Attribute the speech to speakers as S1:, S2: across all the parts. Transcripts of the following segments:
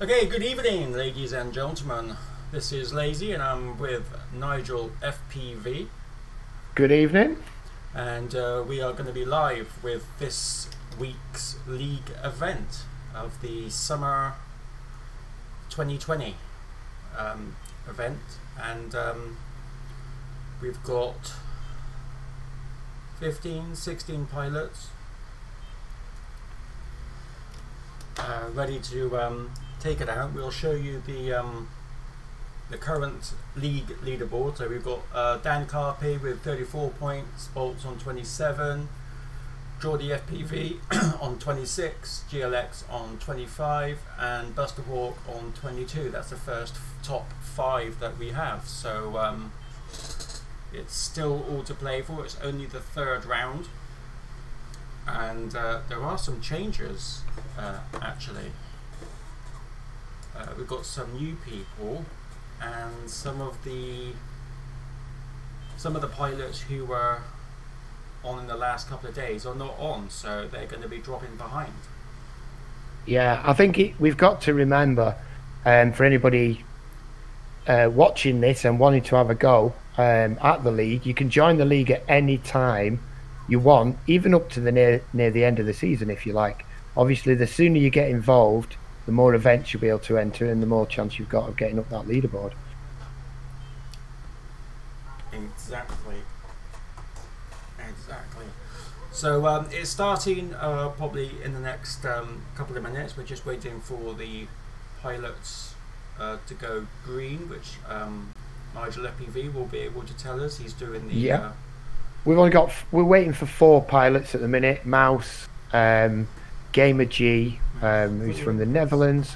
S1: Okay, good evening, ladies and gentlemen. This is LaZy, and I'm with NigeFPV,
S2: Good evening.
S1: and we are going to be live with this week's league event of the summer 2020 event, and we've got 15, 16 pilots ready to take it out. We'll show you the current league leaderboard. So we've got Dan Carpe with 34 points, Bolts on 27, Geordie FPV on 26, GLX on 25, and Buster Hawk on 22. That's the first top 5 that we have. So it's still all to play for. It's only the 3rd round, and there are some changes actually. We've got some new people, and some of the pilots who were on in the last couple of days are not on, so they're going to be dropping behind.
S2: Yeah, I think we've got to remember, for anybody watching this and wanting to have a go at the league, you can join the league at any time you want, even up to the near the end of the season if you like. Obviously, the sooner you get involved, the more events you'll be able to enter and the more chance you've got of getting up that leaderboard.
S1: Exactly. So it's starting probably in the next couple of minutes. We're just waiting for the pilots to go green, which Nigel FPV will be able to tell us. He's doing the...
S2: Yeah. We're waiting for 4 pilots at the minute. Mouse, Gamer G, who's from the Netherlands,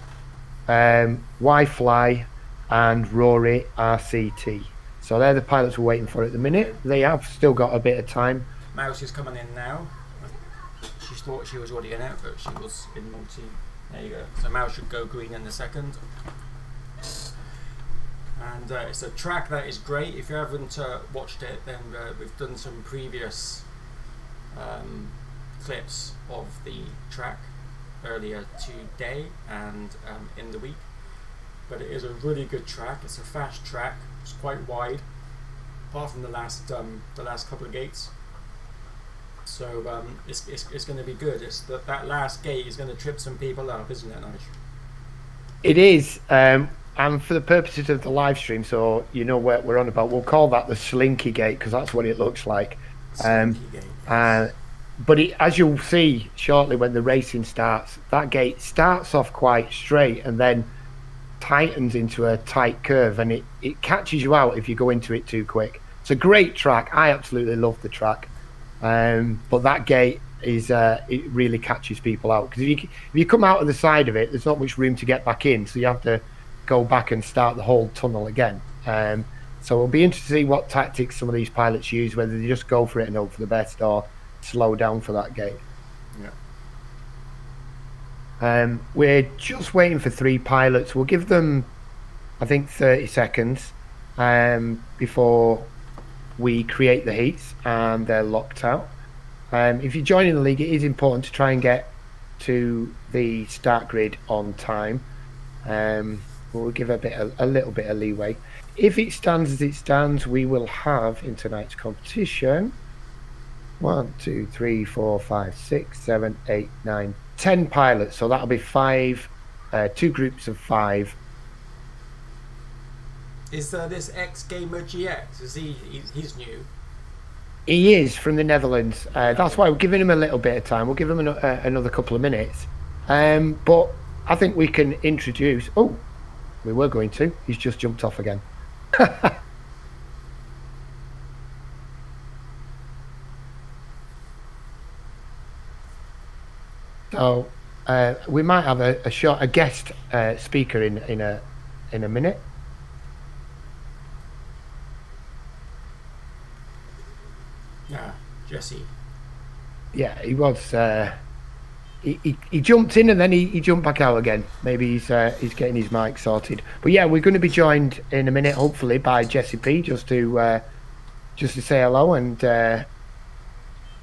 S2: Y-Fly, and Rory RCT. So they're the pilots we're waiting for at the minute. They have still got a bit of time.
S1: Mouse is coming in now. She thought she was already in it, but she was in multi. There you go. So Mouse should go green in a second. And it's a track that is great. If you haven't watched it, then we've done some previous clips of the track earlier today and in the week. But it is a really good track. It's a fast track. It's quite wide, apart from the last couple of gates. So it's going to be good. It's that last gate is going to trip some people up, isn't it, Nige?
S2: It is. And for the purposes of the live stream, so you know what we're on about, we'll call that the Slinky Gate because that's what it looks like.
S1: Slinky Gate.
S2: But as you'll see shortly when the racing starts, that gate starts off quite straight and then tightens into a tight curve, and it catches you out if you go into it too quick. It's a great track. I absolutely love the track. But that gate is it really catches people out because if you come out of the side of it, there's not much room to get back in, so you have to go back and start the whole tunnel again. So it'll be interesting to see what tactics some of these pilots use, whether they just go for it and hope for the best or slow down for that gate.
S1: Yeah.
S2: We're just waiting for 3 pilots. We'll give them, I think, 30 seconds before we create the heats and they're locked out. If you're joining the league, it is important to try and get to the start grid on time. We'll give a little bit of leeway. If it stands as it stands, we will have in tonight's competition 1, 2, 3, 4, 5, 6, 7, 8, 9, 10 pilots. So that'll be 5, 2 groups of 5.
S1: Is this ex-gamer GX? He's new?
S2: He is from the Netherlands. That's why we're giving him a little bit of time. We'll give him another couple of minutes. But I think we can introduce... Oh, we were going to. He's just jumped off again. So we might have a guest speaker in a minute.
S1: Yeah, Jesse.
S2: Yeah, he was. He jumped in and then he jumped back out again. Maybe he's getting his mic sorted. But yeah, we're going to be joined in a minute, hopefully, by Jesse P, just to say hello and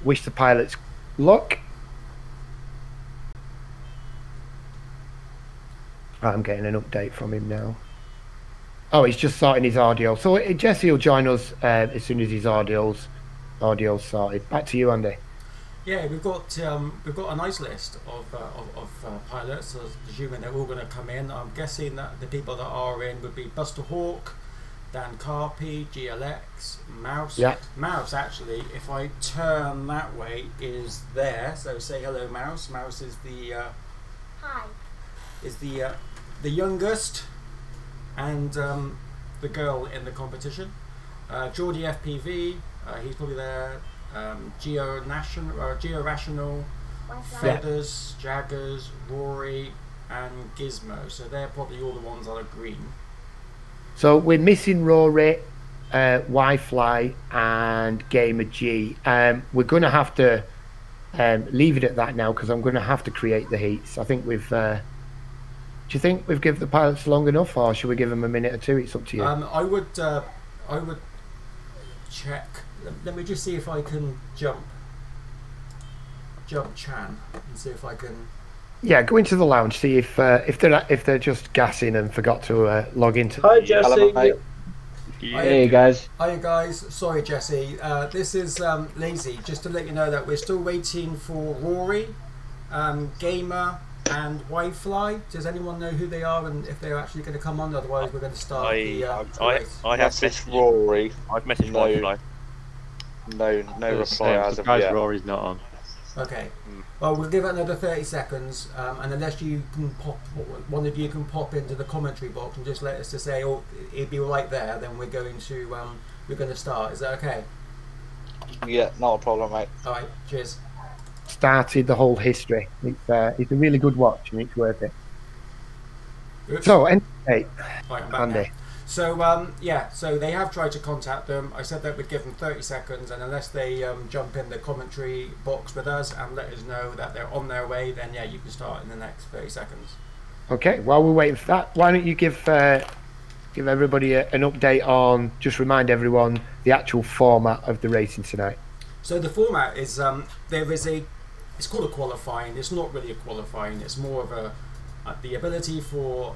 S2: wish the pilots luck. I'm getting an update from him now. Oh, he's just starting his audio. So Jesse will join us as soon as his audio's sorted. Back to you, Andy.
S1: Yeah, we've got a nice list of pilots. Assuming they're all going to come in. I'm guessing that the people that are in would be Buster Hawk, Dan Carpy, GLX, Mouse.
S2: Yeah.
S1: Mouse, actually, if I turn that way, is there. So say hello, Mouse. Mouse is the
S3: Hi.
S1: is the youngest and the girl in the competition. Geordie FPV, he's probably there. Geo Rational, Feathers, Jaggers, Rory, and Gizmo. So they're probably all the ones that are green.
S2: So we're missing Rory, Y-Fly, and Gamer G. We're going to have to leave it at that now because I'm going to have to create the heats. I think we've. Do you think we've given the pilots long enough, or should we give them a minute or two? It's up to you.
S1: I would check. Let me just see if I can jump Chan and see if I can.
S2: Yeah, go into the lounge. See if they're just gassing and forgot to log into.
S4: Hi, Jesse.
S5: Hello, mate.
S4: Hey guys.
S1: Hi guys. Sorry, Jesse. This is LaZy. Just to let you know that we're still waiting for Rory, Gamer, and Y-Fly. Does anyone know who they are and if they're actually going to come on? Otherwise, we're going to start the race.
S5: I have messaged Rory.
S6: I've messaged Y-Fly.
S5: No reply as of yet.
S6: Rory's not on.
S1: Okay. Well, we'll give it another 30 seconds, and unless you can one of you can pop into the commentary box and just let us to say, "Oh, it'd be right there," then we're going to start. Is that okay?
S5: Yeah, not a problem, mate.
S1: All right. Cheers.
S2: Started the whole history. It's a really good watch and it's worth it.
S1: Oops.
S2: So,
S1: Right, I'm back
S2: Andy.
S1: now. So so they have tried to contact them. I said that we'd give them 30 seconds, and unless they jump in the commentary box with us and let us know that they're on their way, then yeah, you can start in the next 30 seconds.
S2: Okay, while we're waiting for that, why don't you give everybody an update on, just remind everyone the actual format of the racing tonight.
S1: So the format is it's called a qualifying. It's not really a qualifying. It's more of the ability for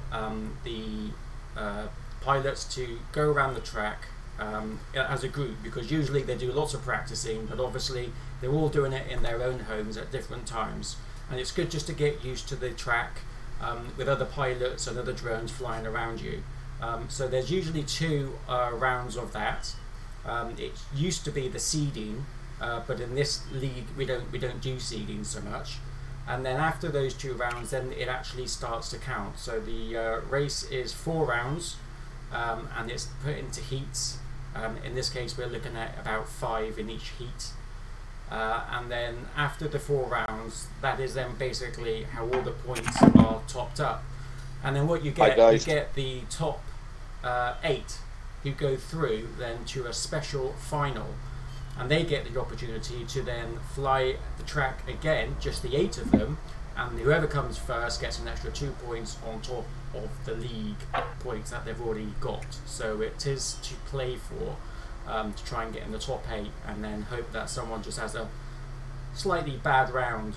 S1: the pilots to go around the track as a group, because usually they do lots of practicing, but obviously they're all doing it in their own homes at different times, and it's good just to get used to the track with other pilots and other drones flying around you. So there's usually 2 rounds of that. It used to be the seeding, but in this league we don't do seeding so much. And then after those 2 rounds, then it actually starts to count. So the race is 4 rounds, and it's put into heats. In this case, we're looking at about 5 in each heat. And then after the 4 rounds, that is then basically how all the points are topped up. And then what you get, you get the top 8 who go through then to a special final. And they get the opportunity to then fly the track again, just the 8 of them, and whoever comes first gets an extra 2 points on top of the league points that they've already got. So it is to play for, to try and get in the top 8, and then hope that someone just has a slightly bad round.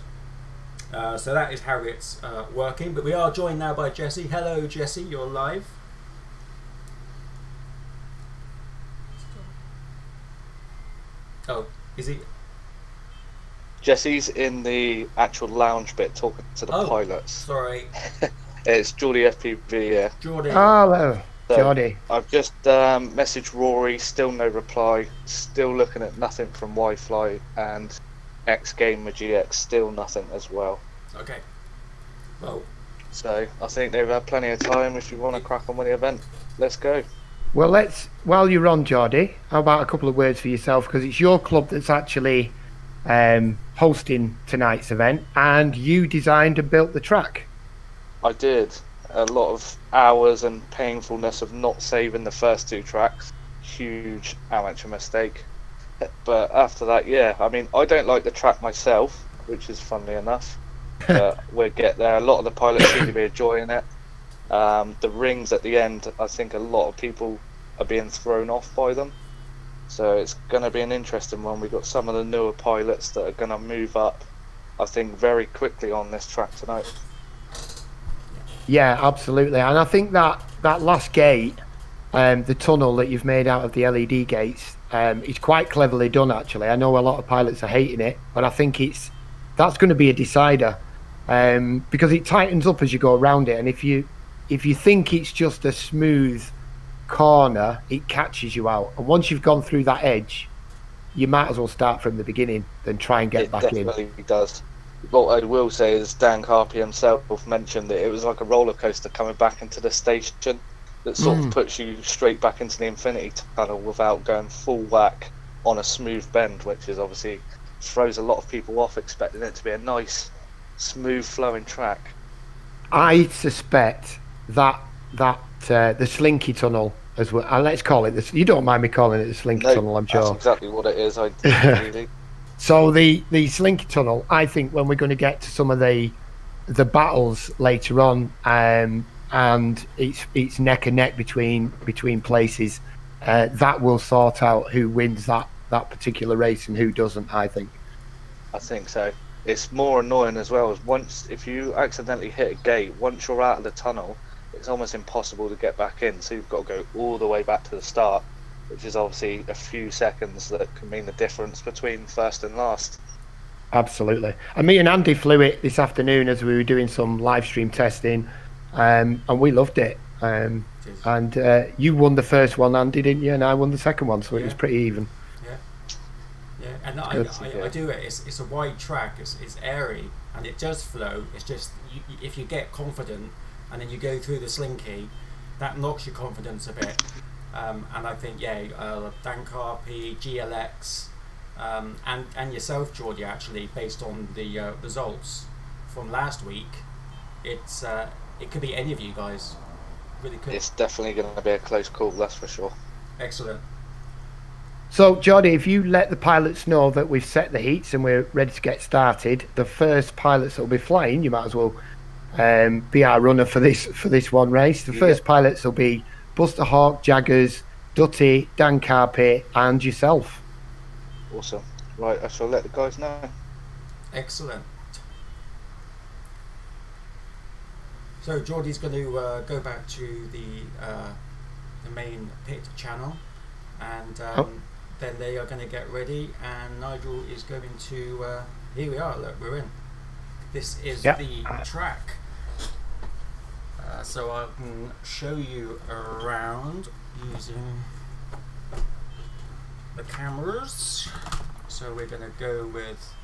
S1: So that is how it's working. But we are joined now by Jesse. Hello, Jesse, you're live. Oh, is he?
S5: Jesse's in the actual lounge bit talking to the pilots.
S1: Sorry.
S5: It's Geordie FPV, yeah.
S1: Geordie.
S2: Hello,
S5: So,
S2: Geordie.
S5: I've just messaged Rory, still no reply. Still looking at nothing from Y-Fly, and X Gamer GX, still nothing as well.
S1: Okay. Well.
S5: So I think they've had plenty of time. If you want to crack on with the event, let's go.
S2: Well, while you're on, Geordie, how about a couple of words for yourself, because it's your club that's actually hosting tonight's event, and you designed and built the track.
S5: I did. A lot of hours and painfulness of not saving the first 2 tracks. Huge amateur mistake. But after that, yeah, I mean, I don't like the track myself, which is funnily enough. But we'll get there. A lot of the pilots seem to be enjoying it. The rings at the end, I think a lot of people are being thrown off by them. So it's going to be an interesting one. We've got some of the newer pilots that are going to move up, I think, very quickly on this track tonight.
S2: Yeah, absolutely. And I think that last gate, the tunnel that you've made out of the LED gates, is quite cleverly done, actually. I know a lot of pilots are hating it, but I think that's going to be a decider, because it tightens up as you go around it. And if you think it's just a smooth corner, it catches you out. And once you've gone through that edge, you might as well start from the beginning than try and get back in.
S5: It definitely does. What I will say is Dan Carpy himself mentioned that it was like a roller coaster coming back into the station that sort of puts you straight back into the infinity tunnel without going full whack on a smooth bend, which is obviously throws a lot of people off expecting it to be a nice, smooth flowing track.
S2: I suspect that the Slinky Tunnel, as well, and let's call it this. You don't mind me calling it the Slinky Tunnel, I'm sure.
S5: That's exactly what it is. Really.
S2: So the Slinky Tunnel, I think when we're going to get to some of the battles later on, and it's neck and neck between places, that will sort out who wins that particular race and who doesn't. I think
S5: so. It's more annoying as well, as if you accidentally hit a gate, once you're out of the tunnel, it's almost impossible to get back in, so you've got to go all the way back to the start, which is obviously a few seconds that can mean the difference between first and last.
S2: Absolutely. And me and Andy flew it this afternoon as we were doing some live stream testing, and we loved it. And you won the first one, Andy, didn't you? And I won the second one, so it was pretty even.
S1: Yeah, and I do it. It's a wide track. It's airy, and it does flow. It's just if you get confident, and then you go through the slinky, that knocks your confidence a bit. And I think Dan Carpy, GLX, and yourself, Geordie, actually, based on the results from last week, it could be any of you guys. Really could.
S5: It's definitely going to be a close call, that's for sure.
S1: Excellent.
S2: So, Geordie, if you let the pilots know that we've set the heats and we're ready to get started, the first pilots that will be flying, you might as well be our runner for this one race. The first pilots will be Buster Hawk, Jaggers, Dutty, Dan Carpet, and yourself.
S5: Awesome. Right, I shall let the guys know.
S1: Excellent. So Geordie's going to go back to the main pit channel, and then they are going to get ready, and Nigel is going to here we are, look, we're in. This is the track, so I can show you around using the cameras. So we're going to go with,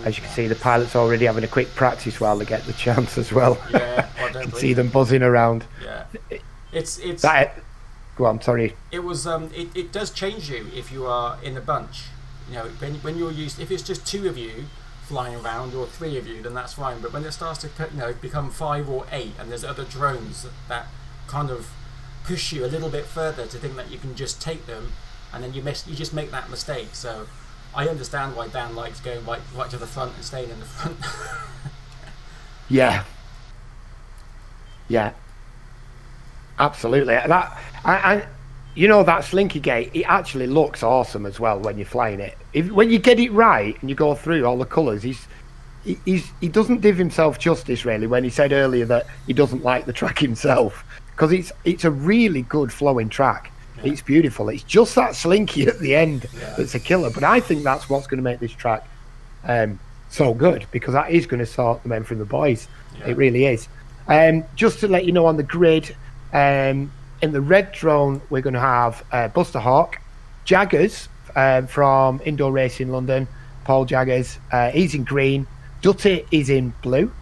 S2: as you can see, the pilot's already having a quick practice while they get the chance as well.
S1: Yeah, I don't
S2: see them buzzing around.
S1: Yeah, it's
S2: that. Go on, sorry.
S1: It was it does change you if you are in a bunch. You know, when you're used, if it's just two of you flying around or three of you, then that's fine. But when it starts to become 5 or 8, and there's other drones that kind of push you a little bit further to think that you can just take them, and then you just make that mistake. So I understand why Dan likes going right to the front and staying in the front.
S2: Yeah, absolutely. That I you know, that slinky gate, it actually looks awesome as well when you're flying it. When you get it right and you go through all the colours, he doesn't give himself justice really when he said earlier that he doesn't like the track himself, because it's a really good flowing track. Yeah. It's beautiful. It's just that slinky at the end that's a killer. But I think that's what's going to make this track so good, because that is going to sort the men from the boys. Yeah. It really is. Just to let you know on the grid, in the red drone, we're going to have Buster Hawk, Jaggers from Indoor Racing London, Paul Jaggers, he's in green, Dutty is in blue.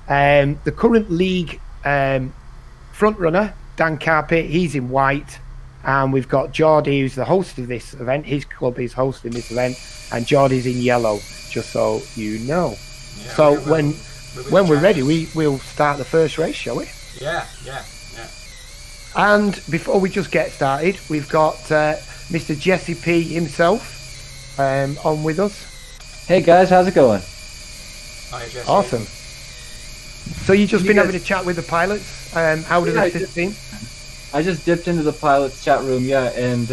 S2: The current league front runner, Dan Carpet, he's in white. And we've got Geordie, who's the host of this event. His club is hosting this event, and Geordie's in yellow, just so you know. Yeah, so when we're ready, we'll start the first race, shall we?
S1: Yeah.
S2: And before we just get started, we've got Mr. Jesse P himself on with us.
S4: Hey guys, how's it going?
S1: Hi, Jesse.
S2: Awesome. So you've just been having a chat with the pilots. How did it seem?
S4: I just dipped into the pilots chat room, and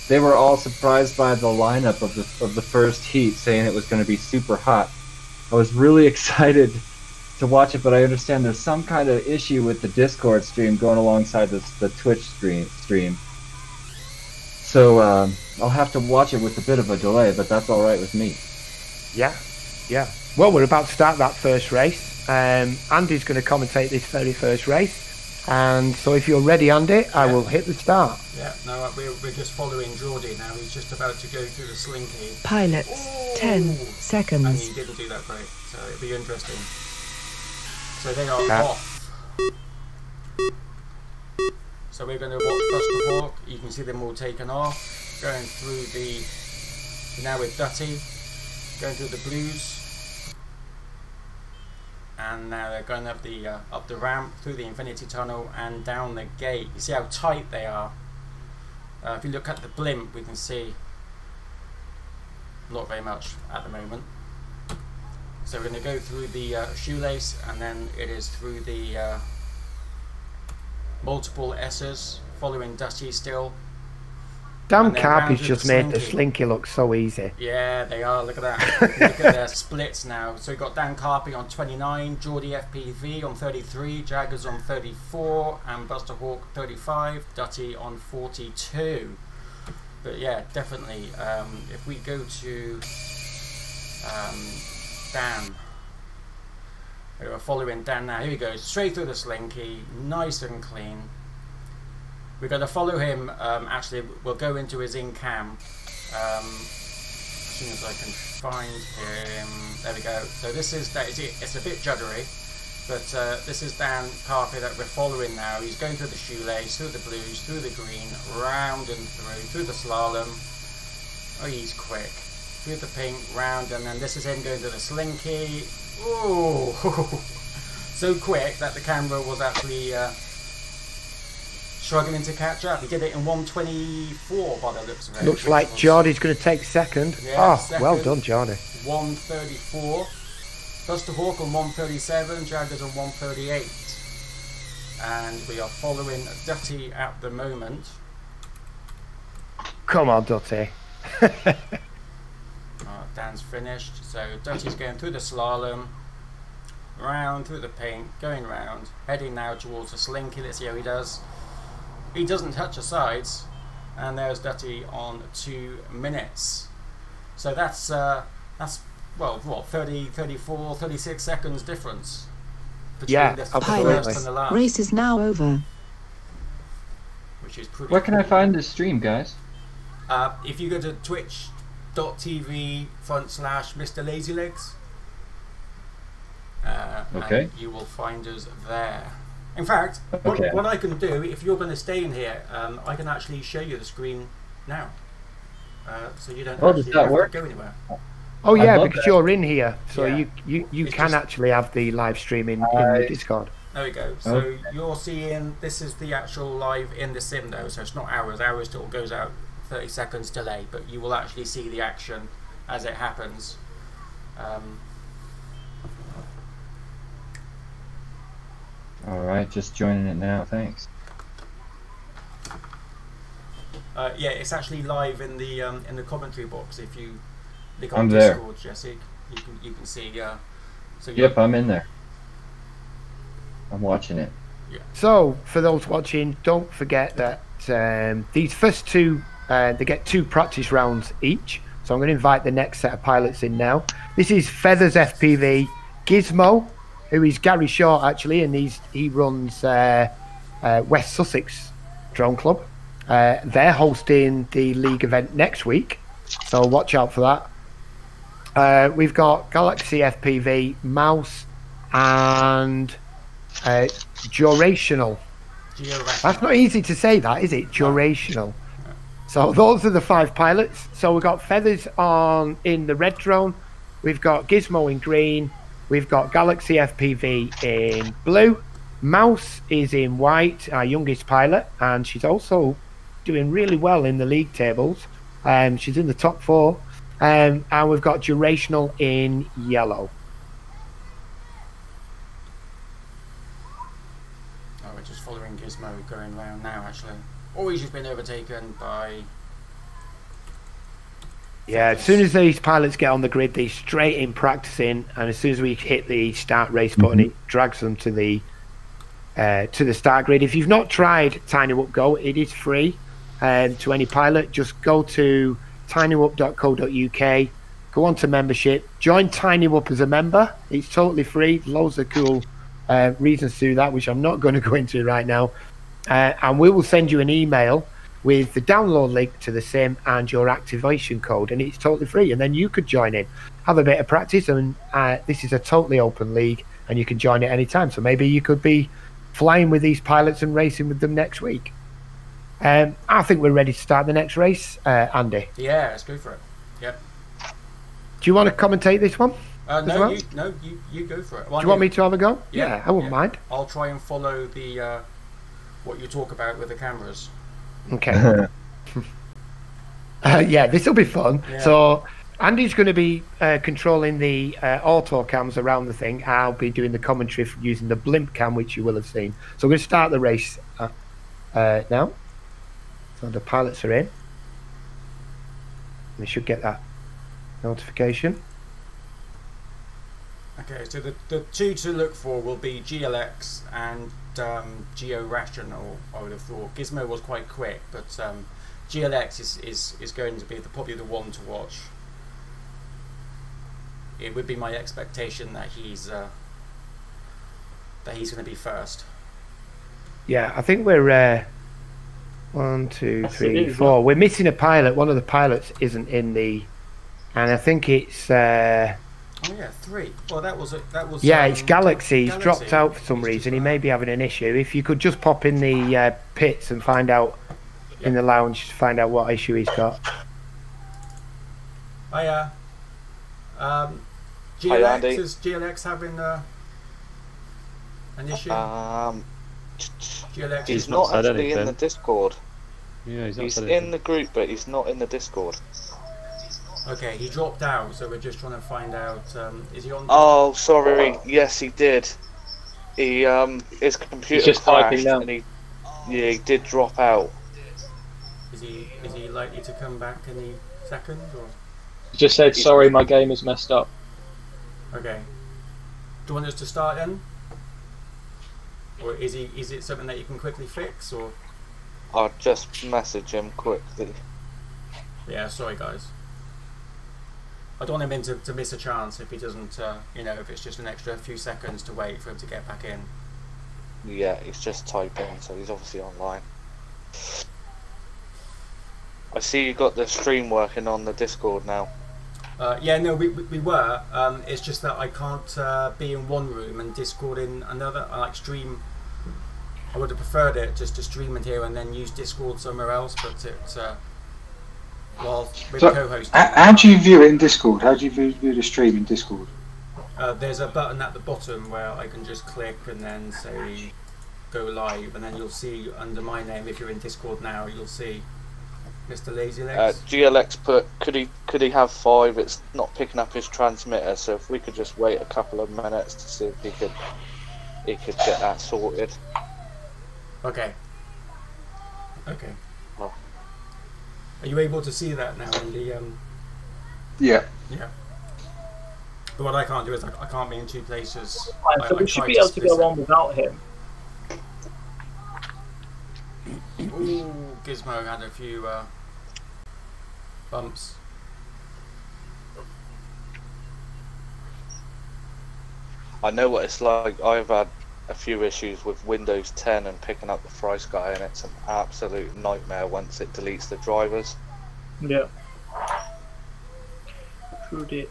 S4: they were all surprised by the lineup of the first heat, saying it was going to be super hot. I was really excited to watch it, but I understand there's some kind of issue with the Discord stream going alongside the Twitch stream. So I'll have to watch it with a bit of a delay, but that's all right with me.
S2: Yeah, yeah. Well, we're about to start that first race. Andy's going to commentate this very first race. And so if you're ready, Andy, I will hit the start.
S1: Yeah, no, we're just following Geordie now. He's just about to go through the slinky.
S3: Pilots, 10 seconds.
S1: And he didn't do that great, so it'll be interesting. So they are off. So we're going to watch Buster Hawk. You can see them all taken off. Going through the... Now with Dutty. Going through the blues. And now they're going up the ramp, through the infinity tunnel and down the gate. You see how tight they are. If you look at the blimp, we can see not very much at the moment. So we're going to go through the shoelace, and then it is through the multiple S's, following Dusty still.
S2: Dan Carpy's just made the slinky look so easy.
S1: Yeah, they are. Look at that. Look at their splits now. So we've got Dan Carpy on 29, Geordie FPV on 33, Jaggers on 34, and Buster Hawk 35, Dutty on 42. But yeah, definitely. If we go to Dan, we're following Dan now. Here he goes, straight through the slinky, nice and clean. We're going to follow him. Actually, we'll go into his in-cam as soon as I can find him. There we go. So this is that. It's a bit juddery, but this is Dan Carpy that we're following now. He's going through the shoelace, through the blues, through the green, round and through the slalom. Oh, he's quick. Through the pink, round, and then this is him going to the slinky. Ooh, so quick that the camera was actually. Struggling to catch up. He did it in 1:24 by the looks of it.
S2: Looks like Geordie's going to take second.
S1: Yeah,
S2: second. Well done, Geordie.
S1: 1:34. Buster Hawk on 1:37. Jaggers on 1:38. And we are following Dutty at the moment.
S2: Come on, Dutty.
S1: Dan's finished. So Dutty's going through the slalom, round through the pink, going round, heading now towards the slinky. Let's see how he does. He doesn't touch the sides, and there's Dutty on 2 minutes. So that's well, what, 30, 34, 36 seconds difference between the first and the last.
S3: Race is now over.
S1: Which is pretty.
S4: Where can I find this stream, guys?
S1: If you go to twitch.tv/Mr. Lazy Legs,
S4: okay,
S1: and you will find us there. In fact, what I can do, if you're going to stay in here, I can actually show you the screen now, so you don't actually have to go anywhere.
S2: Oh yeah, because you're in here, so you can actually have the live stream in the Discord.
S1: There we go. So you're seeing, this is the actual live in the sim though, so it's not ours. Ours still goes out 30 seconds delay, but you will actually see the action as it happens.
S4: Alright, just joining it now, thanks.
S1: Yeah, it's actually live in the commentary box. If you click
S4: I'm
S1: on
S4: there.
S1: Discord, Jesse, you can see. So
S4: yep, I'm in there. I'm watching it.
S1: Yeah.
S2: So for those watching, don't forget that these first two, they get 2 practice rounds each. So I'm going to invite the next set of pilots in now. This is Feathers FPV, Gizmo, who is Gary Short actually, and he runs West Sussex Drone Club. They're hosting the league event next week, so watch out for that. We've got Galaxy FPV, Mouse, and Durational. That's not easy to say that, is it? Durational. So those are the 5 pilots. So we've got Feathers in the red drone, we've got Gizmo in green, we've got Galaxy FPV in blue, Mouse is in white, our youngest pilot, and she's also doing really well in the league tables. She's in the top 4, and we've got Durational in yellow.
S1: Oh, we're just following Gizmo going round now actually. Or he's just been overtaken by
S2: Yeah, as soon as these pilots get on the grid, they're straight in practicing, and as soon as we hit the start race button, it drags them to the start grid. If you've not tried TinyWhoop, it is free to any pilot. Just go to tinywhoop.co.uk, go on to membership, join TinyWhoop as a member. It's totally free. Loads of cool reasons to do that, which I'm not going to go into right now. And we will send you an email with the download link to the sim and your activation code, and it's totally free. And then you could join in, have a bit of practice, and this is a totally open league, and you can join at any time. So maybe you could be flying with these pilots and racing with them next week. I think we're ready to start the next race, Andy.
S1: Yeah, let's go for it. Yep.
S2: Do you want to commentate this one?
S1: No,
S2: well?
S1: you go for it.
S2: Do you want me to have a go?
S1: Yeah,
S2: I wouldn't mind.
S1: I'll try and follow the what you talk about with the cameras.
S2: Okay. Yeah, this will be fun.
S1: Yeah.
S2: So Andy's going to be controlling the auto cams around the thing. I'll be doing the commentary using the blimp cam, which you will have seen. So we're going to start the race now. So the pilots are in. We should get that notification.
S1: Okay, so the two to look for will be GLX and Geo Rational. I would have thought Gizmo was quite quick, but GLX is going to be probably the one to watch. It would be my expectation that he's going to be first.
S2: Yeah, I think we're 1, 2, 3, 4. We're missing a pilot. One of the pilots isn't in the, and I think it's.
S1: Oh yeah, 3. Well, that was.
S2: Yeah, it's Galaxy. He's
S1: Galaxy.
S2: dropped out for some reason. He may be having an issue. If you could just pop in the pits and find out in the lounge to find out what issue he's got.
S1: Hiya.
S5: Hi,
S1: GLX,
S5: Andy.
S1: is GLX having an issue? GLX
S5: He's
S1: is
S5: not
S6: said
S5: actually in
S6: anything.
S5: the Discord.
S6: Yeah,
S5: He's in the group, but he's not in the Discord.
S1: Okay, he dropped out, so we're just trying to find out. Is he on?
S5: Oh, sorry. Yes, he did. He his computer
S6: He's just typing
S5: crashed,
S6: now.
S5: and he did drop out.
S1: Is he likely to come back any second? Or
S6: He just said, sorry, my game is messed up.
S1: okay, do you want us to start then? Or is it something that you can quickly fix? Or
S5: I'll just message him quickly.
S1: yeah, sorry guys. I don't want him to miss a chance if he doesn't. If it's just an extra few seconds to wait for him to get back in.
S5: Yeah, he's just typing, so he's obviously online. I see you got the stream working on the Discord now.
S1: Yeah, no, we were. It's just that I can't be in one room and Discord in another. I like stream. I would have preferred it just to stream in here and then use Discord somewhere else, but it. Well, with
S7: So,
S1: co-hosting.
S7: how do you view it in Discord? How do you view the stream in Discord?
S1: There's a button at the bottom where I can just click and then say go live, and then you'll see under my name, if you're in Discord now, you'll see Mr. Lazy Legs.
S5: GLX put, could he have 5? It's not picking up his transmitter, so if we could just wait a couple of minutes to see if he could get that sorted.
S1: Okay. Okay.
S5: Oh.
S1: Are you able to see that now in the
S7: Yeah.
S1: Yeah. But what I can't do is I can't be in two places.
S8: Fine, so we should be able to go on without him.
S1: Ooh, Gizmo had a few bumps.
S5: I know what it's like. I've had a few issues with Windows 10 and picking up the FrySky, and it's an absolute nightmare once it deletes the drivers.
S8: Yeah. True it.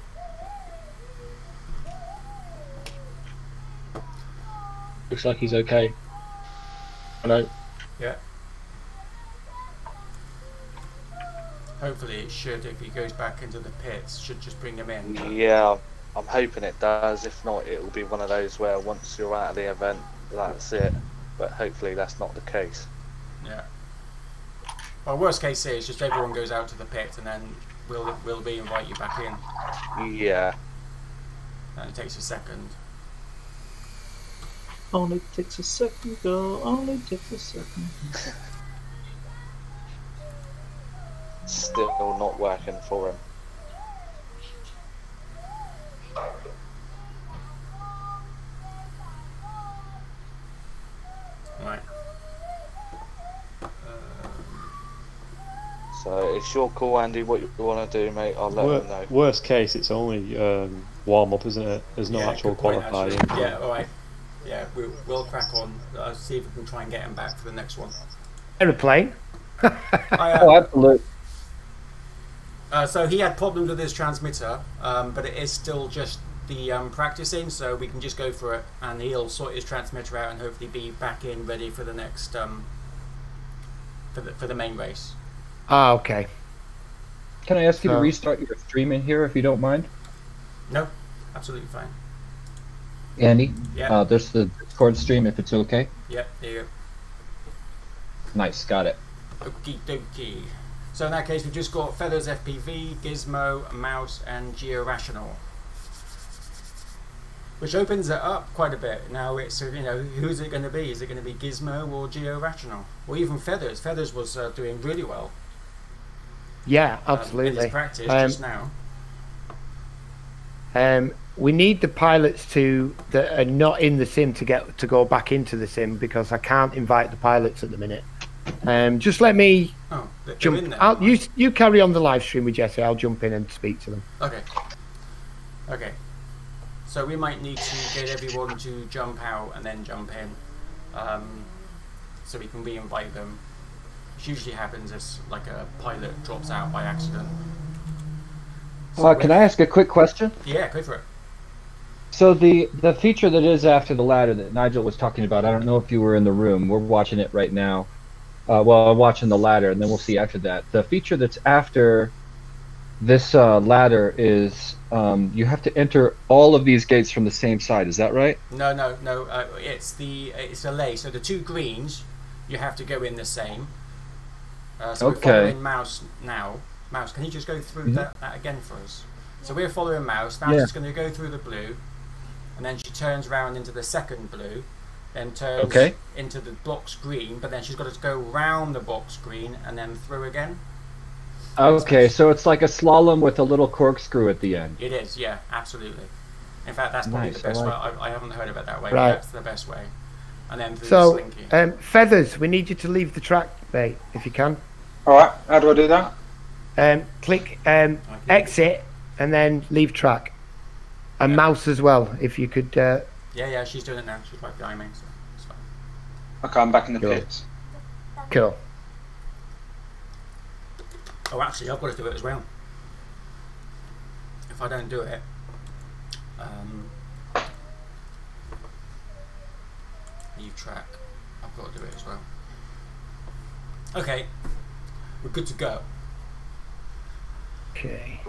S6: Looks like he's okay. I know.
S1: Yeah. Hopefully it should, if he goes back into the pits, should just bring him in.
S5: Yeah, I'm hoping it does. If not, it will be one of those where once you're out of the event, that's it. But hopefully that's not the case.
S1: Yeah. Well, worst case is just everyone goes out to the pit and then we'll re-invite you back in.
S5: Yeah.
S1: And it takes a second.
S8: Only takes a second, girl. Only takes a second.
S5: Still not working for him. So it's your call, Andy. What you want to do, mate? I'll let them know.
S9: Worst case, it's only warm up, isn't it? There's no actual
S1: good point,
S9: qualifying.
S1: actually. Yeah, all right. Yeah, we'll crack on. See if we can try and get him back for the next one.
S2: Aeroplane.
S4: Oh, absolutely.
S1: So he had problems with his transmitter, but it is still just the practicing, so we can just go for it, and he'll sort his transmitter out and hopefully be back in ready for the next for the main race.
S2: Ah, okay.
S4: Can I ask you to restart your stream in here if you don't mind?
S1: No, absolutely fine.
S4: Andy?
S1: Yeah.
S4: There's the Discord stream if it's okay.
S1: Yeah, there you go.
S4: Nice, got it.
S1: Okie dokie. So in that case, we've just got Feathers FPV, Gizmo, Mouse, and Georational, which opens it up quite a bit. Now it's, you know, who's it going to be? Is it going to be Gizmo or Georational, or even Feathers? Feathers was doing really well.
S2: Yeah,
S1: In
S2: absolutely.
S1: his practice just now.
S2: We need the pilots that are not in the sim to go back into the sim, because I can't invite the pilots at the minute. Just let me jump.
S1: In there.
S2: You carry on the live stream with Jesse. I'll jump in and speak to them.
S1: Okay. Okay. So we might need to get everyone to jump out and then jump in, so we can re-invite them. Which usually happens if like a pilot drops out by accident. So
S4: Can I ask a quick question?
S1: Yeah, go for it.
S4: So the feature that is after the ladder that Nigel was talking about, I don't know if you were in the room. We're watching it right now. Well, I'm watching the ladder, and then we'll see after that. The feature that's after this ladder is you have to enter all of these gates from the same side. Is that right?
S1: No. It's a lay. So the two greens, you have to go in the same. So we're following Mouse now. Mouse, can you just go through that again for us? So we're following Mouse. Mouse is going to go through the blue, and then she turns around into the second blue, then turns into the box green, but then she's got to go round the box green and then through again.
S4: Okay, so it's like a slalom with a little corkscrew at the end.
S1: It is, yeah, absolutely. In fact, that's probably the best way. I haven't heard of it that way,
S2: Right.
S1: but that's the best way. And then through the slinky.
S2: Feathers, we need you to leave the track, mate, if you can.
S7: Alright, how do I do that?
S2: Click exit and then leave track. And Mouse as well, if you could.
S1: Yeah, she's doing it now. She's right behind me, so it's fine.
S7: Okay, I'm back in the
S2: Cool.
S7: pits.
S2: Cool.
S1: Oh, actually, I've got to do it as well. If I don't do it, leave track. I've got to do it as well. Okay, we're good to go.
S2: Okay.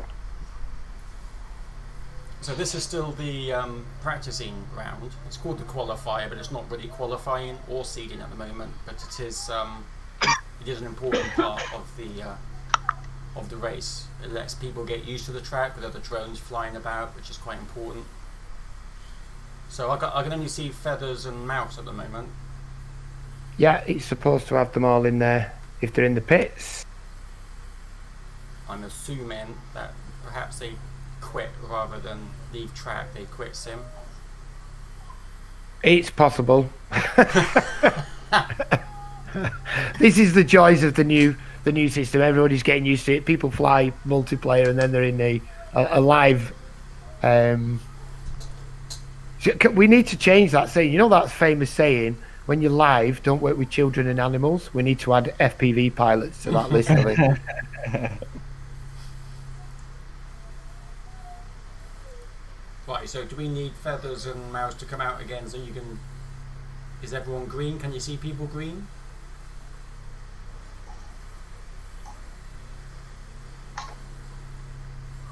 S1: So this is still the practicing round. It's called the qualifier, but it's not really qualifying or seeding at the moment. But it is an important part of the race. It lets people get used to the track with other drones flying about, which is quite important. So I can only see Feathers and Mouse at the moment.
S2: Yeah, it's supposed to have them all in there if they're in the pits.
S1: I'm assuming that perhaps they quit rather than leave track. They quit sim.
S2: It's possible. This is the joys of the new system. Everybody's getting used to it. People fly multiplayer and then they're in a live. We need to change that saying. You know that famous saying, when you're live, don't work with children and animals. We need to add FPV pilots to that list, I think.
S1: Right, so do we need Feathers and Mouse to come out again so you can... Is everyone green? Can you see people green?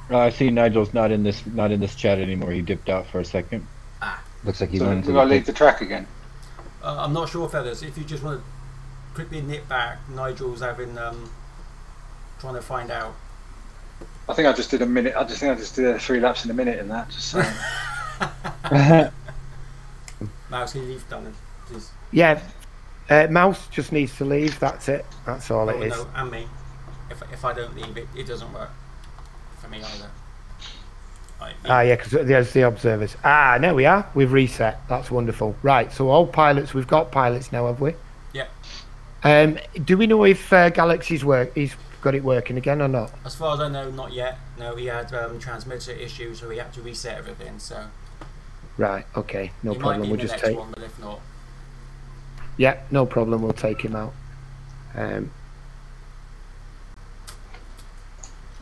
S4: I see Nigel's not in this chat anymore. He dipped out for a second. Looks like he's
S7: So
S4: on.
S7: do I leave the track again?
S1: I'm not sure, Feathers. If you just want to quickly nip back, Nigel's having trying to find out.
S7: I think I just did a minute. I think I just did 3 laps in a minute in that. Just saying.
S1: Mouse, can you leave done, please?
S2: Yeah, Mouse just needs to leave. That's it. That's all it is.
S1: No, and me. If I don't leave, it doesn't work for me either. Right,
S2: Yeah, because there's the observers. There we are. We've reset. That's wonderful. Right, so all pilots. We've got pilots now, have we?
S1: Yeah.
S2: Do we know if Galaxy's got it working again or not?
S1: As far as I know, not yet. No, he had transmitter issues, so he had to reset everything. So
S2: Right. Okay. No
S1: he
S2: problem.
S1: might be
S2: We'll
S1: in the
S2: just
S1: next
S2: take.
S1: one, but if not,
S2: Yeah. No problem. We'll take him out.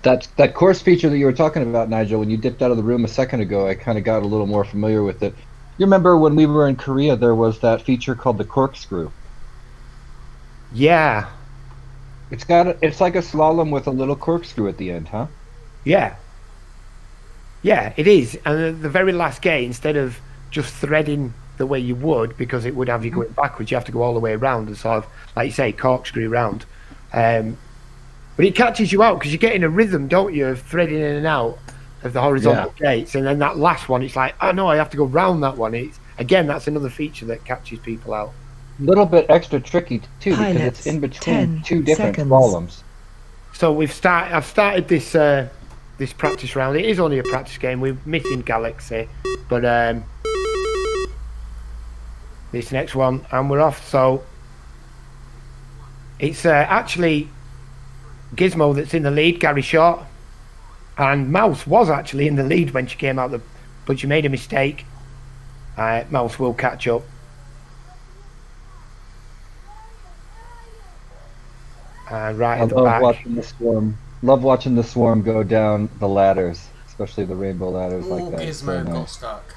S4: That course feature that you were talking about, Nigel, when you dipped out of the room a second ago, I kind of got a little more familiar with it. You remember when we were in Korea, there was that feature called the corkscrew.
S2: Yeah.
S4: It's like a slalom with a little corkscrew at the end, huh?
S2: Yeah. Yeah, it is. And at the very last gate, instead of just threading the way you would, because it would have you going backwards, you have to go all the way around and sort of, like you say, corkscrew round. But it catches you out because you get in a rhythm, don't you, of threading in and out of the horizontal gates. And then that last one, it's like, oh no, I have to go round that one. Again, that's another feature that catches people out.
S4: A little bit extra tricky too, because
S3: Pilots,
S4: it's in between
S3: 10
S4: two different
S3: seconds.
S4: slaloms.
S2: So I've started this this practice round. It is only a practice game. We're missing Galaxy, but this next one, and we're off. So it's actually Gizmo that's in the lead, Gary Short, and Mouse was actually in the lead when she came out, but she made a mistake. Mouse will catch up. Right at the back.
S4: Love watching the swarm go down the ladders, especially the rainbow ladders
S1: ooh,
S4: like that.
S1: Gizmo
S4: So
S1: got
S4: nice.
S1: stuck.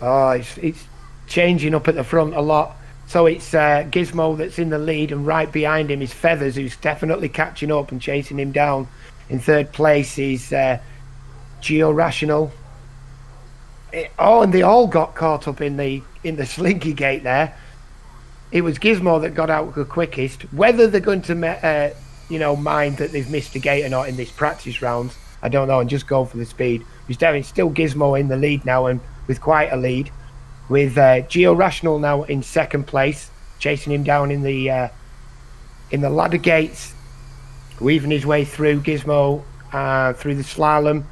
S2: Oh, it's changing up at the front a lot. So it's Gizmo that's in the lead, and right behind him is Feathers, who's definitely catching up and chasing him down. In third place is Georational. And they all got caught up in the slinky gate there. It was Gizmo that got out the quickest. Whether they're going to mind that they've missed a gate or not in this practice round, I don't know, and just go for the speed. It's still Gizmo in the lead now, and with quite a lead, with Georational now in second place, chasing him down in the ladder gates, weaving his way through Gizmo through the slalom.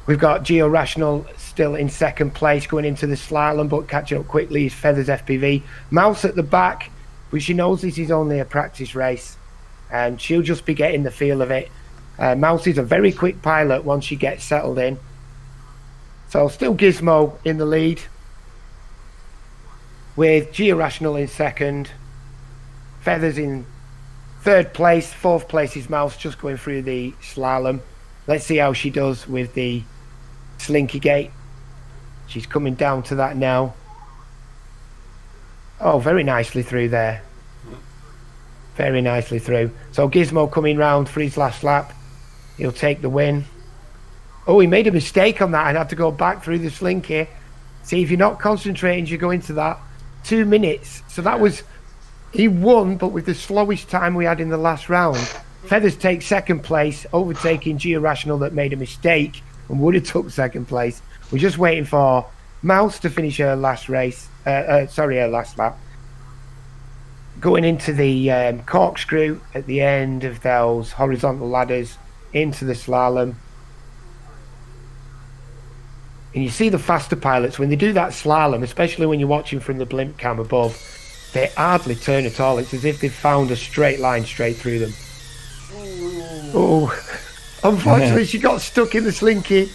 S2: We've got Georational still in second place going into the slalom, but catching up quickly is Feathers FPV. Mouse at the back, but she knows this is only a practice race, and she'll just be getting the feel of it. Mouse is a very quick pilot once she gets settled in. So still Gizmo in the lead, with Georational in second, Feathers in third place, fourth place is Mouse just going through the slalom. Let's see how she does with the slinky gate. She's coming down to that now. Oh, very nicely through there. Very nicely through. So Gizmo coming round for his last lap. He'll take the win. Oh, he made a mistake on that and had to go back through the slinky. See, if you're not concentrating, you go into that. 2 minutes. So that was... He won, but with the slowest time we had in the last round. Feathers take second place, overtaking Georational that made a mistake and would have took second place. We're just waiting for Mouse to finish her last race. Her last lap. Going into the corkscrew at the end of those horizontal ladders into the slalom. And you see the faster pilots, when they do that slalom, especially when you're watching from the blimp cam above, they hardly turn at all. It's as if they've found a straight line straight through them. Oh, unfortunately she got stuck in the slinky.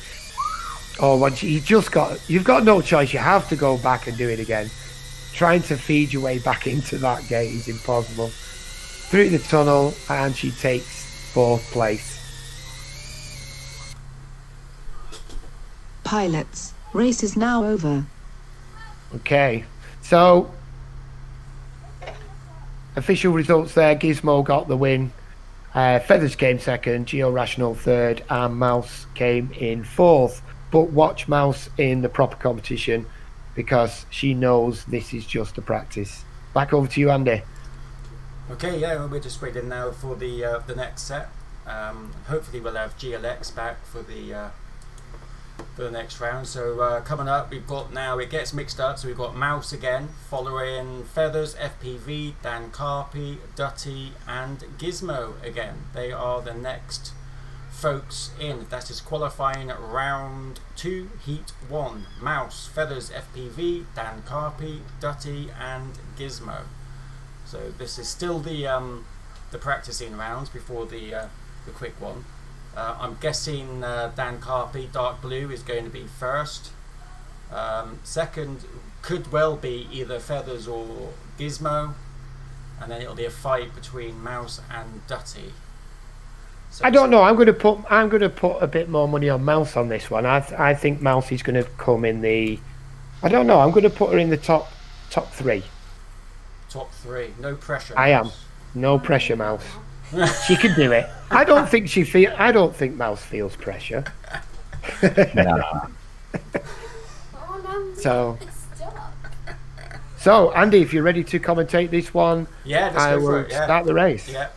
S2: Oh, you've got no choice. You have to go back and do it again. Trying to feed your way back into that gate is impossible. Through the tunnel, and she takes fourth place.
S3: Pilots, race is now over.
S2: Okay, so official results there. Gizmo got the win. Feathers came second, Georational third, and Mouse came in fourth. But watch Mouse in the proper competition, because she knows this is just a practice. Back over to you, Andy.
S1: Okay, yeah, we're just waiting now for the next set. Hopefully we'll have GLX back for the next round. So coming up, we've got now, it gets mixed up, so we've got Mouse again, following Feathers, FPV, Dan Carpy, Dutty, and Gizmo again. They are the next folks in. That is qualifying round 2, heat 1. Mouse, Feathers, FPV, Dan Carpy, Dutty, and Gizmo. So this is still the the practicing rounds before the quick one. I'm guessing Dan Carpy, dark blue, is going to be first. Second could well be either Feathers or Gizmo, and then it'll be a fight between Mouse and Dutty. So
S2: I don't know. I'm going to put a bit more money on Mouse on this one. I think Mouse is going to come in the. I don't know. I'm going to put her in the top three.
S1: Top three. No pressure.
S2: I am. No pressure, Mouse. She can do it. I don't think Mouse feels pressure.
S4: Nah.
S2: So Andy, if you're ready to commentate this one,
S1: yeah, let's
S2: I
S1: go for
S2: will
S1: it. Yeah.
S2: start the race.
S1: Yeah,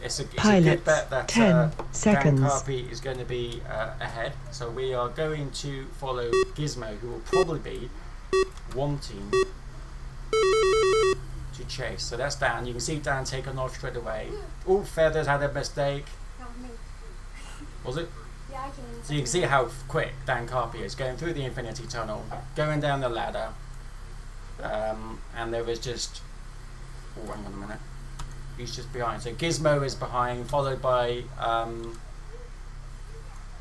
S1: it's a
S3: Pilots,
S1: good bet that
S3: 10
S1: Dan
S3: seconds.
S1: Carpy is going to be ahead. So we are going to follow Gizmo, who will probably be wanting to chase. So that's Dan. You can see Dan taking off straight away. Oh, Feathers had a mistake. Was it?
S10: Yeah, I can.
S1: So you can see how quick Dan Carpy is going through the Infinity Tunnel, going down the ladder, and there was just. Oh, hang on a minute. He's just behind. So Gizmo is behind, followed by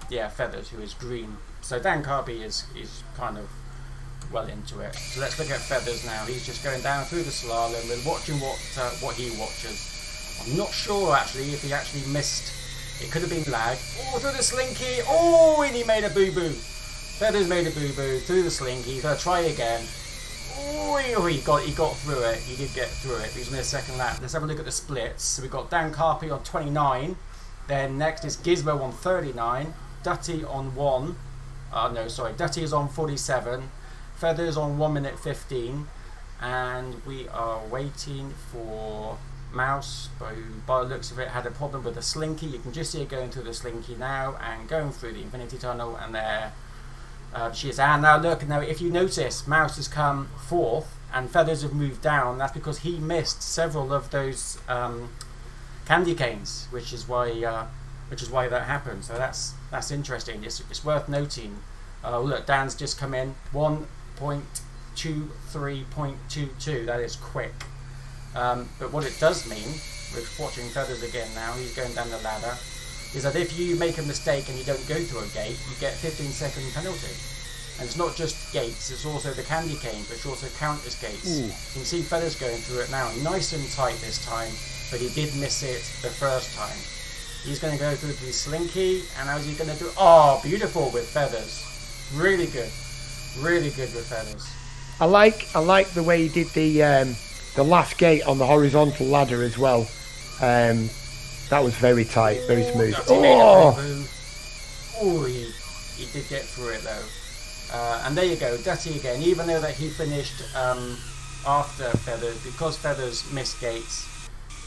S1: Feathers, who is green. So Dan Carpy is kind of well into it. So let's look at Feathers now. He's just going down through the slalom. We're watching what he watches. I'm not sure actually if he actually missed. It could have been lag. Oh, through the slinky. Oh, and he made a boo-boo. Feathers made a boo-boo through the slinky. He's going to try again. Oh, he got through it. He did get through it. He's on his second lap. Let's have a look at the splits. So we've got Dan Carpy on 29. Then next is Gizmo on 39. Dutty on 1. Dutty is on 47. Feathers on 1 minute 15. And we are waiting for Mouse, who by the looks of it had a problem with the slinky. You can just see her going through the slinky now and going through the Infinity Tunnel, and there she is. And now look, now if you notice, Mouse has come fourth and Feathers have moved down. That's because he missed several of those candy canes, which is why that happened. So that's interesting. It's worth noting. Look, Dan's just come in 1.23.22. That is quick. But what it does mean, we're watching Feathers again now, he's going down the ladder, is that if you make a mistake and you don't go through a gate, you get a 15-second penalty. And it's not just gates, it's also the candy canes, which also count as gates. Ooh. You can see Feathers going through it now, nice and tight this time, but he did miss it the first time. He's going to go through the slinky, and how's he going to do? Oh, beautiful with Feathers. Really good with Feathers.
S2: I like the way he did the last gate on the horizontal ladder as well. That was very tight, very smooth.
S1: He did get through it though. And there you go, Dutty again. Even though that he finished after Feathers, because Feathers missed gates,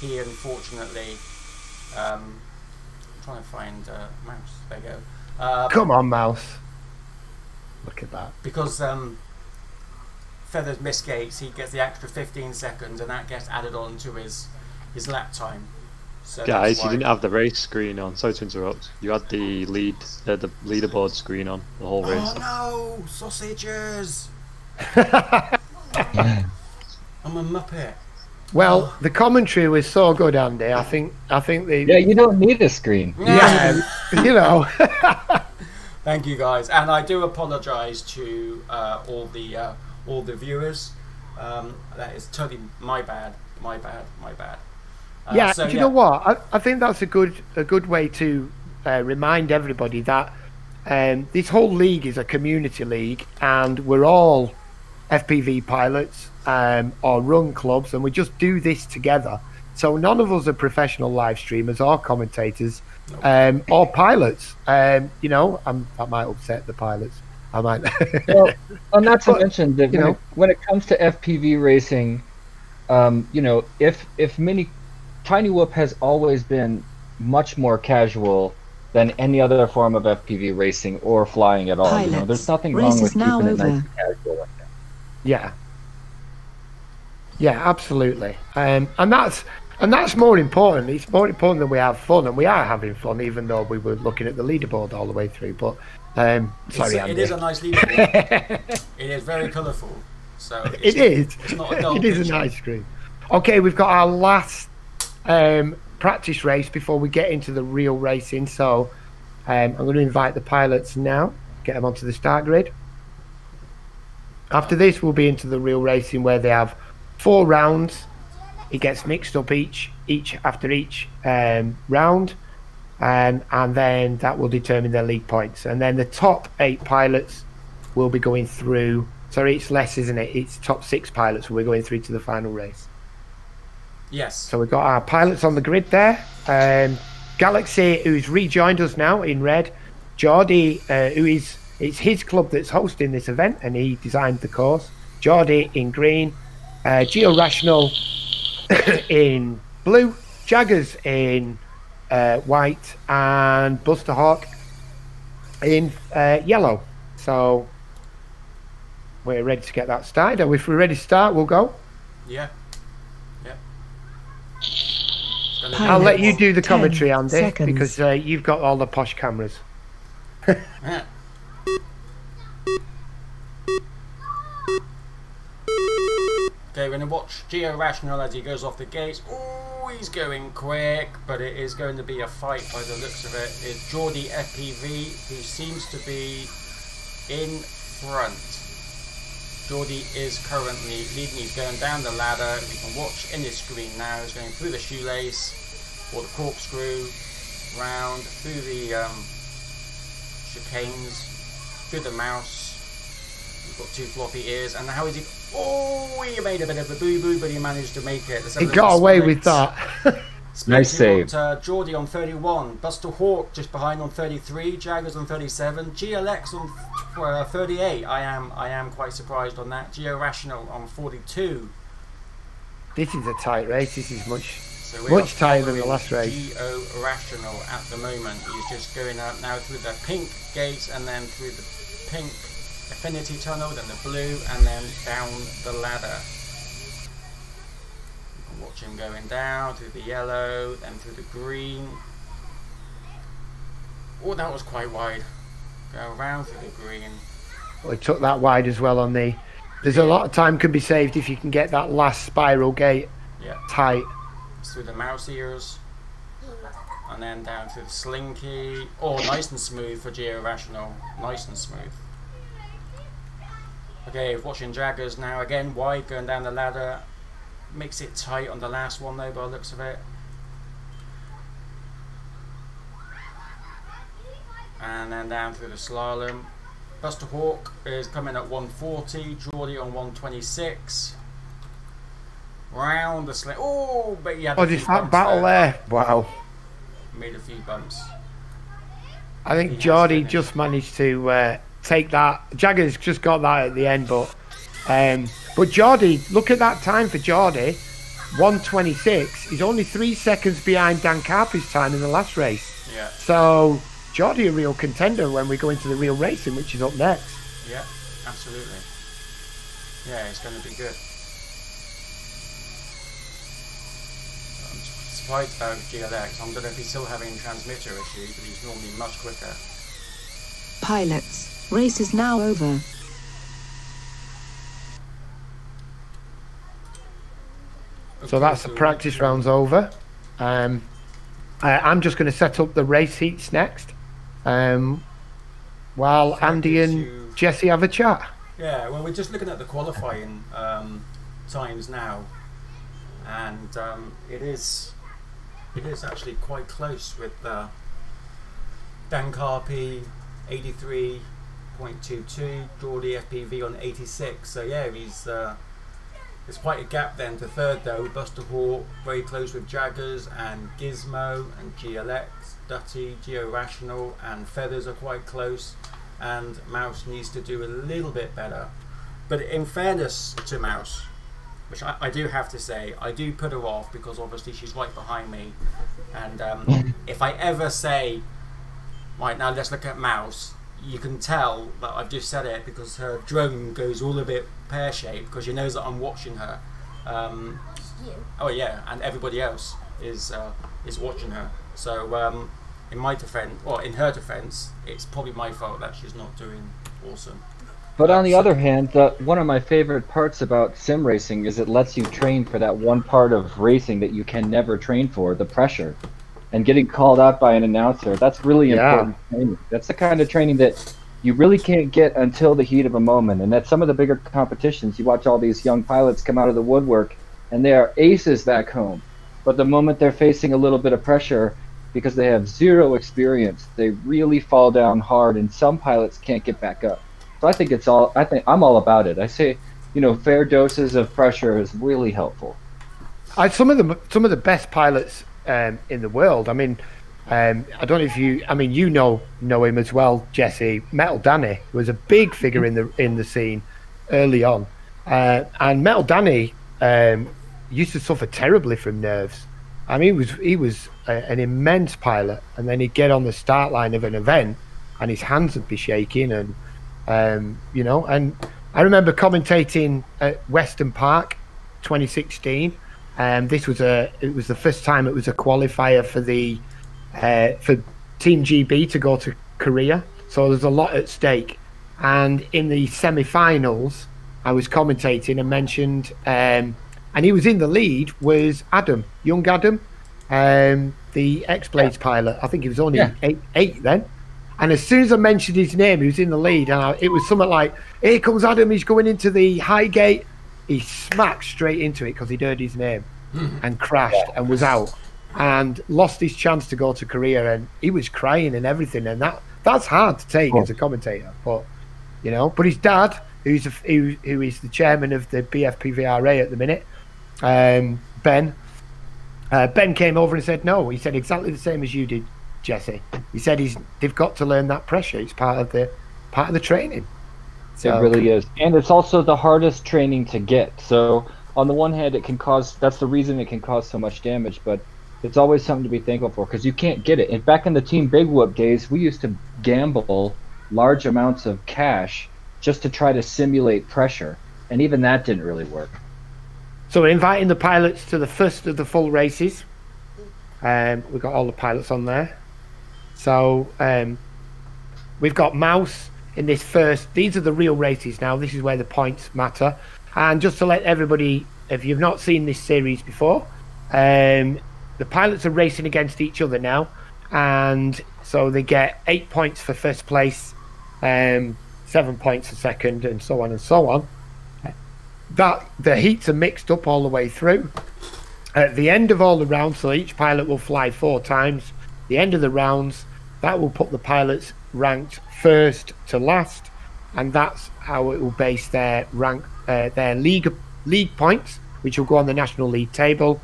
S1: he unfortunately. I'm trying to find Mouse. There you go.
S2: Come on, Mouse. Look at that.
S1: Because Feathers missed gates, he gets the extra 15 seconds, and that gets added on to his lap time. So
S9: guys, you didn't have the race screen on. Sorry to interrupt. You had the leaderboard screen on the whole race.
S1: Oh no, sausages! I'm a muppet.
S2: Well, the commentary was so good, Andy. I think they.
S4: Yeah, you don't need a screen.
S2: Yeah, you know.
S1: Thank you, guys, and I do apologise to all the viewers. That is totally my bad.
S2: Yeah, do you know what? I think that's a good way to remind everybody that this whole league is a community league, and we're all FPV pilots or run clubs, and we just do this together. So none of us are professional live streamers or commentators or pilots. That might upset the pilots. I might.
S4: Well, not to mention that when it comes to FPV racing, if Tiny Whoop has always been much more casual than any other form of FPV racing or flying at all.
S3: Pilots.
S4: There's nothing wrong with keeping it nice and casual like that.
S2: Yeah, absolutely. And that's more important. It's more important that we have fun, and we are having fun, even though we were looking at the leaderboard all the way through. But sorry, Andy.
S1: It is a nice leaderboard. It is very colourful. So
S2: it is.
S1: It's not a dull
S2: It is
S1: picture.
S2: a nice screen. Okay, we've got our last practice race before we get into the real racing. So I'm going to invite the pilots now, get them onto the start grid. After this, we'll be into the real racing where they have 4 rounds. It gets mixed up each after each round, and then that will determine their league points. And then the top 8 pilots will be going through. Sorry, it's less, isn't it? It's top 6 pilots we're going through to the final race.
S1: Yes.
S2: So we've got our pilots on the grid there. Galaxy, who's rejoined us now in red. Geordie, it's his club that's hosting this event, and he designed the course. Geordie in green. Geo Rational in blue. Jaggers in white. And Buster Hawk in yellow. So we're ready to get that started. And if we're ready to start, we'll go.
S1: Yeah.
S2: I'll let you do the commentary, Andy, because you've got all the posh cameras.
S1: Yeah. Okay, we're going to watch Geo Rational as he goes off the gates. Oh, he's going quick, but it is going to be a fight by the looks of it. It's Geordie FPV who seems to be in front. Geordie is currently leading. He's going down the ladder. We can watch in his screen now. He's going through the shoelace or the corkscrew, round through the chicanes, through the mouse. He's got 2 floppy ears, and how is he? Oh, he made a bit of a boo-boo, but he managed to make it.
S2: He got away with that.
S4: Nice save.
S1: Geordie on 31, Buster Hawk just behind on 33, Jaggers on 37, GLX on 38. I am quite surprised on that. Geo Rational on 42.
S2: This is a tight race. This is much tighter than the last race.
S1: Geo Rational at the moment. He's just going up now through the pink gate and then through the pink affinity tunnel, then the blue, and then down the ladder. Watch him going down through the yellow, then through the green. Oh, that was quite wide. Go around through the green.
S2: Well, he took that wide as well on the... There's a lot of time can be saved if you can get that last spiral gate tight.
S1: It's through the mouse ears. And then down through the slinky. Oh, nice and smooth for Geo Rational. Nice and smooth. Okay, watching Jaggers now. Again, wide, going down the ladder. Makes it tight on the last one though, by the looks of it. And then down through the slalom. Buster Hawk is coming at 140, Geordie on 126. Round the sling. Oh, but yeah.
S2: Oh, just that battle there. Wow.
S1: Made a few bumps.
S2: I think Geordie just managed to take that. Jaggers just got that at the end, but Geordie, look at that time for Geordie, 126. He's only 3 seconds behind Dan Carpy's time in the last race.
S1: Yeah.
S2: So Geordie a real contender when we go into the real racing, which is up next.
S1: Yeah, absolutely. Yeah, it's going to be good. I'm surprised about GLX. I don't know if he's still having transmitter issues, but he's normally much quicker.
S3: Pilots, race is now over.
S2: So that's the practice rounds over. I'm just going to set up the race heats next, while Andy and Jesse have a chat.
S1: Yeah, well, we're just looking at the qualifying times now, and it is actually quite close with Dan Carpy 83.22, Geordie FPV on 86. So yeah, there's quite a gap then to third though. Buster Hawk very close with Jaggers and Gizmo and GLX, Dutty, Geo Rational and Feathers are quite close, and Mouse needs to do a little bit better. But in fairness to Mouse, which I do have to say, I do put her off because obviously she's right behind me, and if I ever say, right now let's look at Mouse, you can tell that I've just said it because her drone goes all a bit pear-shaped because she knows that I'm watching her. Oh yeah, and everybody else is watching her. So in my defense, or in her defense, it's probably my fault that she's not doing awesome.
S4: But on the other hand, one of my favorite parts about sim racing is it lets you train for that one part of racing that you can never train for, the pressure. And getting called out by an announcer, that's really important training. That's the kind of training that you really can't get until the heat of a moment. And at some of the bigger competitions, you watch all these young pilots come out of the woodwork, and they are aces back home. But the moment they're facing a little bit of pressure, because they have zero experience, they really fall down hard, and some pilots can't get back up. So I think I'm all about it. I say, fair doses of pressure is really helpful.
S2: Some of the best pilots in the world. I mean, I don't know if you know him as well, Jesse. Metal Danny was a big figure in the scene early on, and Metal Danny used to suffer terribly from nerves. I mean, he was an immense pilot, and then he'd get on the start line of an event, and his hands would be shaking, and and I remember commentating at Western Park 2016. It was the first time it was a qualifier for the for Team GB to go to Korea, so there's a lot at stake. And in the semi-finals, I was commentating and mentioned, and he was in the lead, was young Adam, the X-Blades pilot. I think he was only eight then. And as soon as I mentioned his name, he was in the lead, and it was something like, "Here comes Adam, he's going into the high gate." He smacked straight into it because he'd heard his name and crashed and was out and lost his chance to go to Korea, and he was crying and everything, and that's hard to take as a commentator. But but his dad, who is the chairman of the BFPVRA at the minute, Ben came over and said no. He said exactly the same as you did, Jesse. He said they've got to learn that pressure. It's part of the training. So,
S4: it really is, and it's also the hardest training to get. So on the one hand, that's the reason it can cause so much damage, but it's always something to be thankful for because you can't get it. And back in the Team Big Whoop days, we used to gamble large amounts of cash just to try to simulate pressure, and even that didn't really work.
S2: So we're inviting the pilots to the first of the full races. We've got all the pilots on there. So we've got Mouse in this first. These are the real races now. This is where the points matter. And just to let everybody, if you've not seen this series before, the pilots are racing against each other now, and so they get 8 points for first place, 7 points for second, and so on and so on. The heats are mixed up all the way through. At the end of all the rounds, so each pilot will fly 4 times. The end of the rounds, that will put the pilots ranked first to last, and that's how it will base their rank, their league points, which will go on the national league table.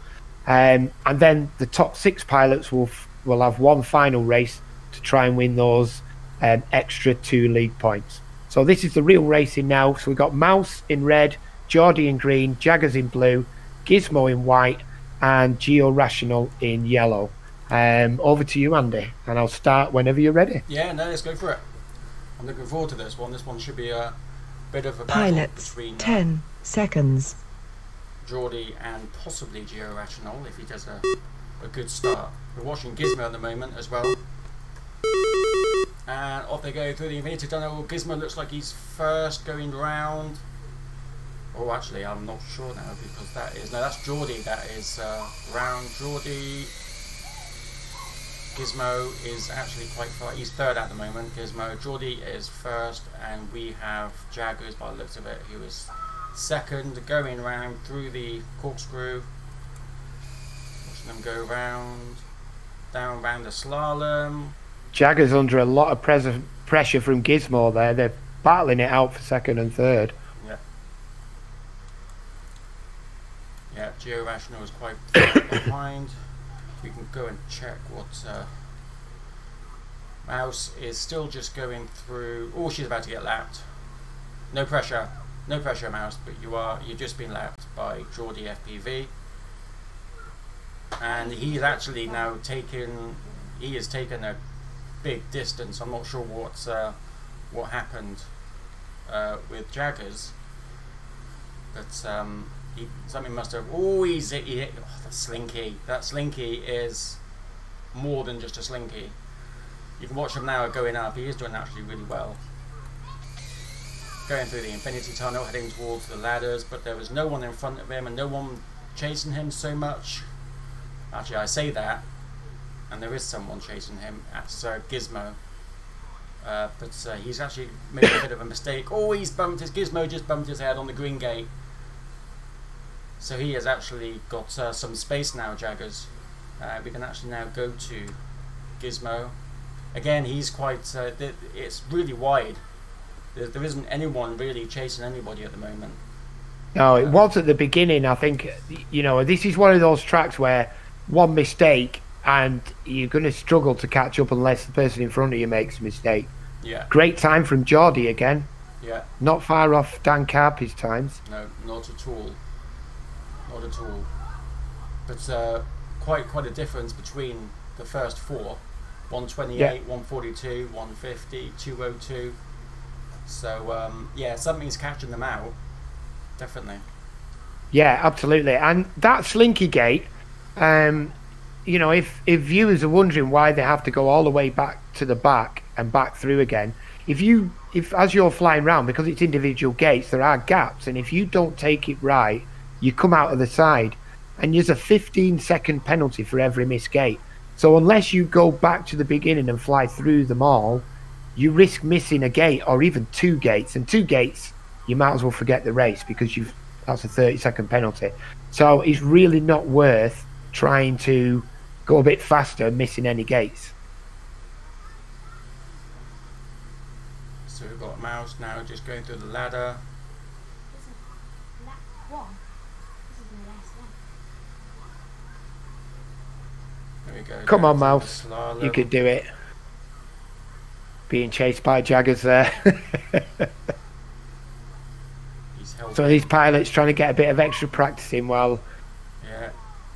S2: And then the top 6 pilots will have one final race to try and win those extra 2 league points. So this is the real racing now. So we've got Mouse in red, Geordie in green, Jaggers in blue, Gizmo in white, and Geo Rational in yellow. Over to you, Andy, and I'll start whenever you're ready.
S1: Yeah, no, let's go for it. I'm looking forward to this one. This one should be a bit of a battle
S3: Pilots,
S1: between
S3: 10 seconds.
S1: Geordie and possibly Geo Rational if he does a good start. We're watching Gizmo at the moment as well. And off they go through the inverted tunnel. Gizmo looks like he's first going round. Oh, actually, I'm not sure now because that's Geordie. That is round Geordie. Gizmo is actually quite far. He's third at the moment. Gizmo. Geordie is first, and we have Jaggers by the looks of it, who is second, going round through the corkscrew. Watching them go round, down round the slalom.
S2: Jaggers under a lot of pressure from Gizmo there. They're battling it out for second and third.
S1: Yeah, Geo Rational is quite far behind. We can go and check what Mouse is still just going through. Oh, she's about to get lapped. No pressure, Mouse, but you've just been lapped by Geordie FPV, and he's actually now he has taken a big distance. I'm not sure what happened with Jaggers, but something must have. Oh, he hit the slinky. That slinky is more than just a slinky. You can watch him now going up. He is doing actually really well. going through the Infinity Tunnel, heading towards the ladders, but there was no one in front of him and no one chasing him so much. Actually, I say that, and there is someone chasing him. That's Gizmo. But he's actually made a bit of a mistake. Oh, Gizmo just bumped his head on the green gate. So he has actually got some space now, Jaggers. We can actually now go to Gizmo. Again, he's quite... it's really wide. There isn't anyone really chasing anybody at the moment.
S2: No, it was at the beginning. I think, you know, this is one of those tracks where one mistake and you're going to struggle to catch up unless the person in front of you makes a mistake.
S1: Yeah.
S2: Great time from Geordie again.
S1: Yeah.
S2: Not far off Dan Carpy's times.
S1: No, not at all. Not at all. But quite a difference between the first four. 128,
S2: Yeah.
S1: 142, 150, 202. So, yeah, something's catching them out. Definitely.
S2: Yeah, absolutely. And that Slinky Gate, you know, if viewers are wondering why they have to go all the way back to the back and back through again, if as you're flying around, because it's individual gates, there are gaps, and if you don't take it right, you come out of the side, and there's a 15-second penalty for every missed gate. So unless you go back to the beginning and fly through them all, you risk missing a gate or even two gates, and two gates you might as well forget the race because that's a 30-second penalty. So it's really not worth trying to go a bit faster and missing any gates.
S1: So we've got Mouse now just going through the ladder. There we go.
S2: Come on, Mouse. You could do it. Being chased by Jaggers there. So these pilots trying to get a bit of extra practice in while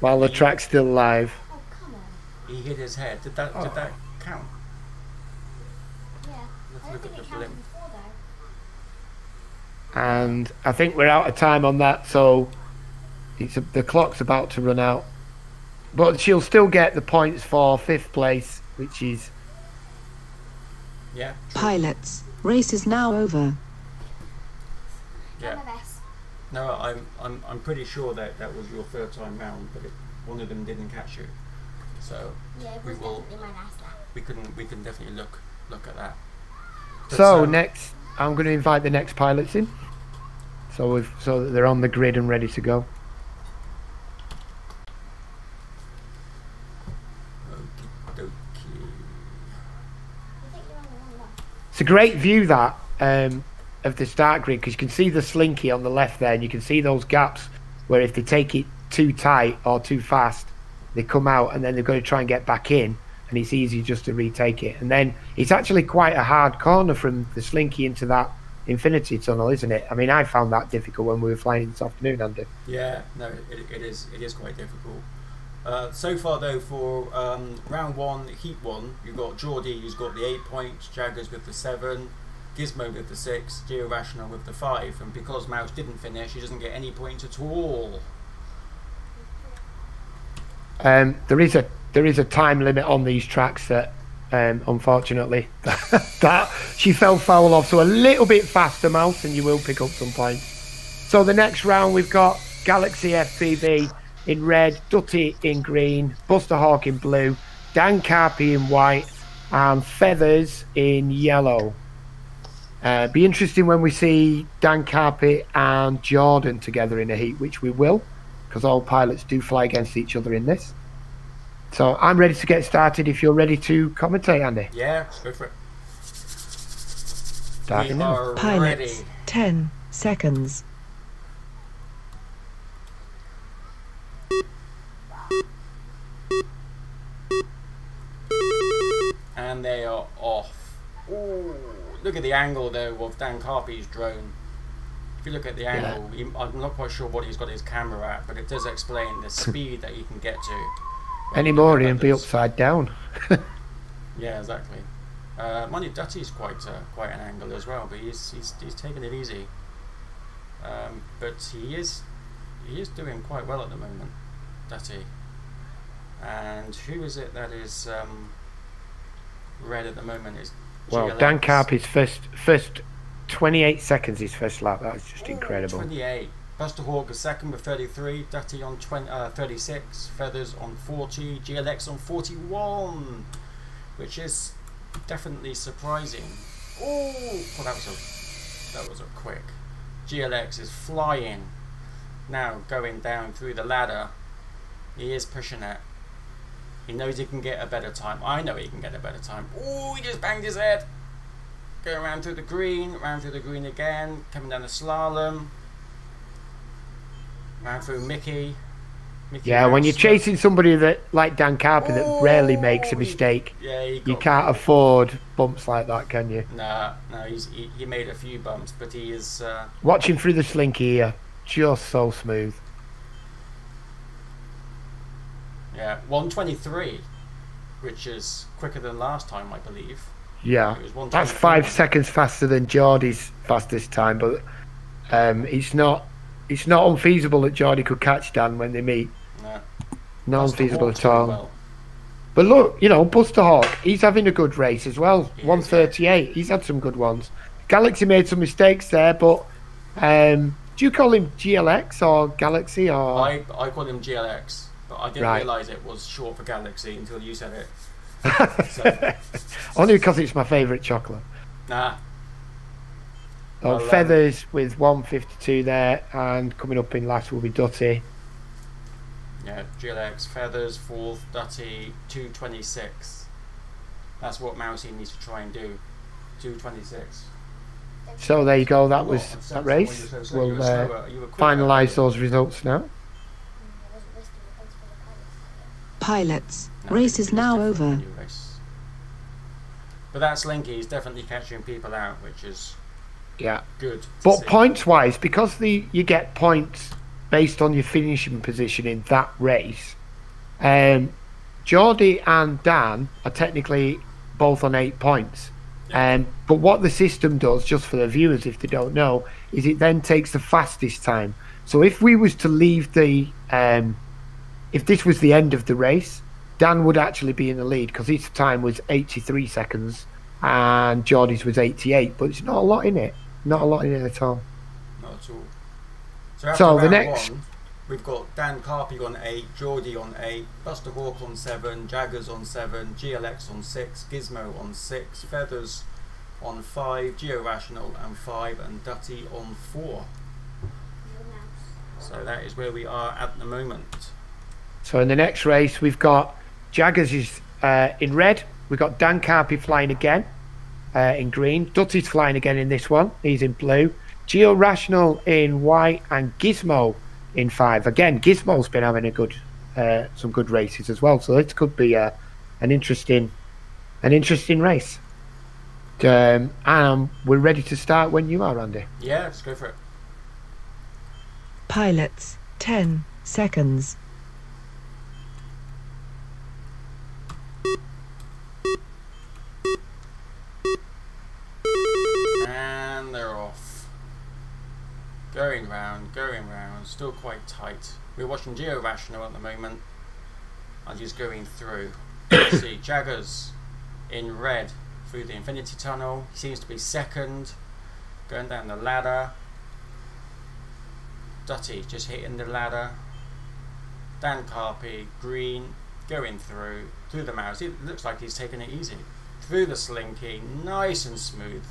S2: the track's still live.
S10: Oh, come on.
S1: He hit his head. Did that count?
S10: Yeah.
S1: Let's look at the blimp.
S10: Before,
S2: And I think we're out of time on that, so the clock's about to run out. But she'll still get the points for 5th place, which is...
S1: Yeah. True.
S3: Pilots, race is now over.
S1: Yeah. No, I'm pretty sure that was your third time round, but one of them didn't catch you. So
S10: yeah, it was definitely my last lap.
S1: We can definitely look at that. But
S2: so next, I'm going to invite the next pilots in, so that they're on the grid and ready to go. It's a great view that of the start grid, because you can see the Slinky on the left there, and you can see those gaps where if they take it too tight or too fast, they come out and then they're going to try and get back in, and it's easy just to retake it. And then it's actually quite a hard corner from the Slinky into that Infinity Tunnel, isn't it? I mean, I found that difficult when we were flying this afternoon, Andy.
S1: Yeah, no, it is quite difficult. So far though, for round 1, heat 1, you've got Geordie who's got the 8 points, Jaggers with the 7, Gizmo with the 6, Georational with the 5, and because Mouse didn't finish, he doesn't get any points at all.
S2: There is a time limit on these tracks that unfortunately that she fell foul of, so a little bit faster, Mouse, and you will pick up some points. So the next round we've got Galaxy FPV in red, Dutty in green, Buster Hawk in blue, Dan Carpy in white, and Feathers in yellow. Be interesting when we see Dan Carpy and Jordan together in a heat, which we will, because all pilots do fly against each other in this. So I'm ready to get started if you're ready to commentate, Andy.
S1: Yeah, let's go for it.
S2: Starting now.
S3: Pilots,
S1: Ready.
S3: 10 seconds.
S1: And they are off. Ooh, look at the angle though of Dan Carpy's drone. If you look at the angle, I'm not quite sure what he's got his camera at, but it does explain the speed that he can get to.
S2: Any more he'll be upside down.
S1: Yeah, exactly. Mind you, Dutty's quite an angle as well, but he's taking it easy. But he is doing quite well at the moment, Dutty. And who is it that is red at the moment? Is
S2: Well,
S1: GLX.
S2: Dan Carpy's first 28 seconds his first lap. That was just incredible.
S1: 28. Buster Hawk is second with 33. Dutty on 36. Feathers on 40. GLX on 41, which is definitely surprising. Oh, well, that was a quick. GLX is flying. Now going down through the ladder. He is pushing it. He knows he can get a better time. I know he can get a better time. Oh, he just banged his head. Going around through the green again. Coming down the slalom. Round through Mickey.
S2: Yeah, when you're chasing somebody that like Dan Carper that rarely makes a mistake, you can't afford bumps like that, can you?
S1: No, he made a few bumps, but he is...
S2: Watching through the slinky here, just so smooth.
S1: Yeah, 123, which is quicker than last time, I believe.
S2: Yeah, that's 5 seconds faster than Geordie's fastest time, but it's not unfeasible that Geordie could catch Dan when they meet.
S1: No.
S2: Not unfeasible at all. Well. But look, you know, Buster Hawk, he's having a good race as well. 138, he's had some good ones. Galaxy made some mistakes there, but do you call him GLX or Galaxy? Or
S1: I call him GLX. But I didn't realise it was short for Galaxy until you said it.
S2: Only because it's my favourite chocolate.
S1: Nah.
S2: Feathers with 152 there, and coming up in last will be Dutty.
S1: Yeah, GLX, Feathers, 4th, Dutty, 226. That's what Mousy needs to try and do. 226.
S2: So there you go, that was that race. We'll finalise those results now.
S3: Pilots, race is now over.
S1: But that Slinky is definitely catching people out, which is good.
S2: But points wise, because you get points based on your finishing position in that race, Geordie and Dan are technically both on 8 points. But what the system does, just for the viewers if they don't know, is it then takes the fastest time. So if we was to leave the if this was the end of the race, Dan would actually be in the lead because his time was 83 seconds and Geordie's was 88, but it's not a lot in it. Not a lot in it at all.
S1: Not at all. So the next... we've got Dan Carpy on 8, Geordie on 8, Buster Hawk on 7, Jaggers on 7, GLX on 6, Gizmo on 6, Feathers on 5, Geo Rational on 5, and Dutty on 4. So that is where we are at the moment.
S2: So in the next race, we've got Jaggers is in red. We've got Dan Carpy flying again in green. Dutty's flying again in this one. He's in blue. Geo Rational in white and Gizmo in 5. Again, Gizmo's been having some good races as well. So this could be an interesting race. And we're ready to start when you are, Andy.
S1: Yeah, let's go for it.
S3: Pilots, 10 seconds.
S1: And they're off. Going round, still quite tight. We're watching Geo Rational at the moment. I'm just going through. Let's see, Jaggers in red through the Infinity Tunnel. He seems to be second. Going down the ladder. Dutty just hitting the ladder. Dan Carpy, green, going through the mouse. It looks like he's taking it easy. Through the Slinky, nice and smooth.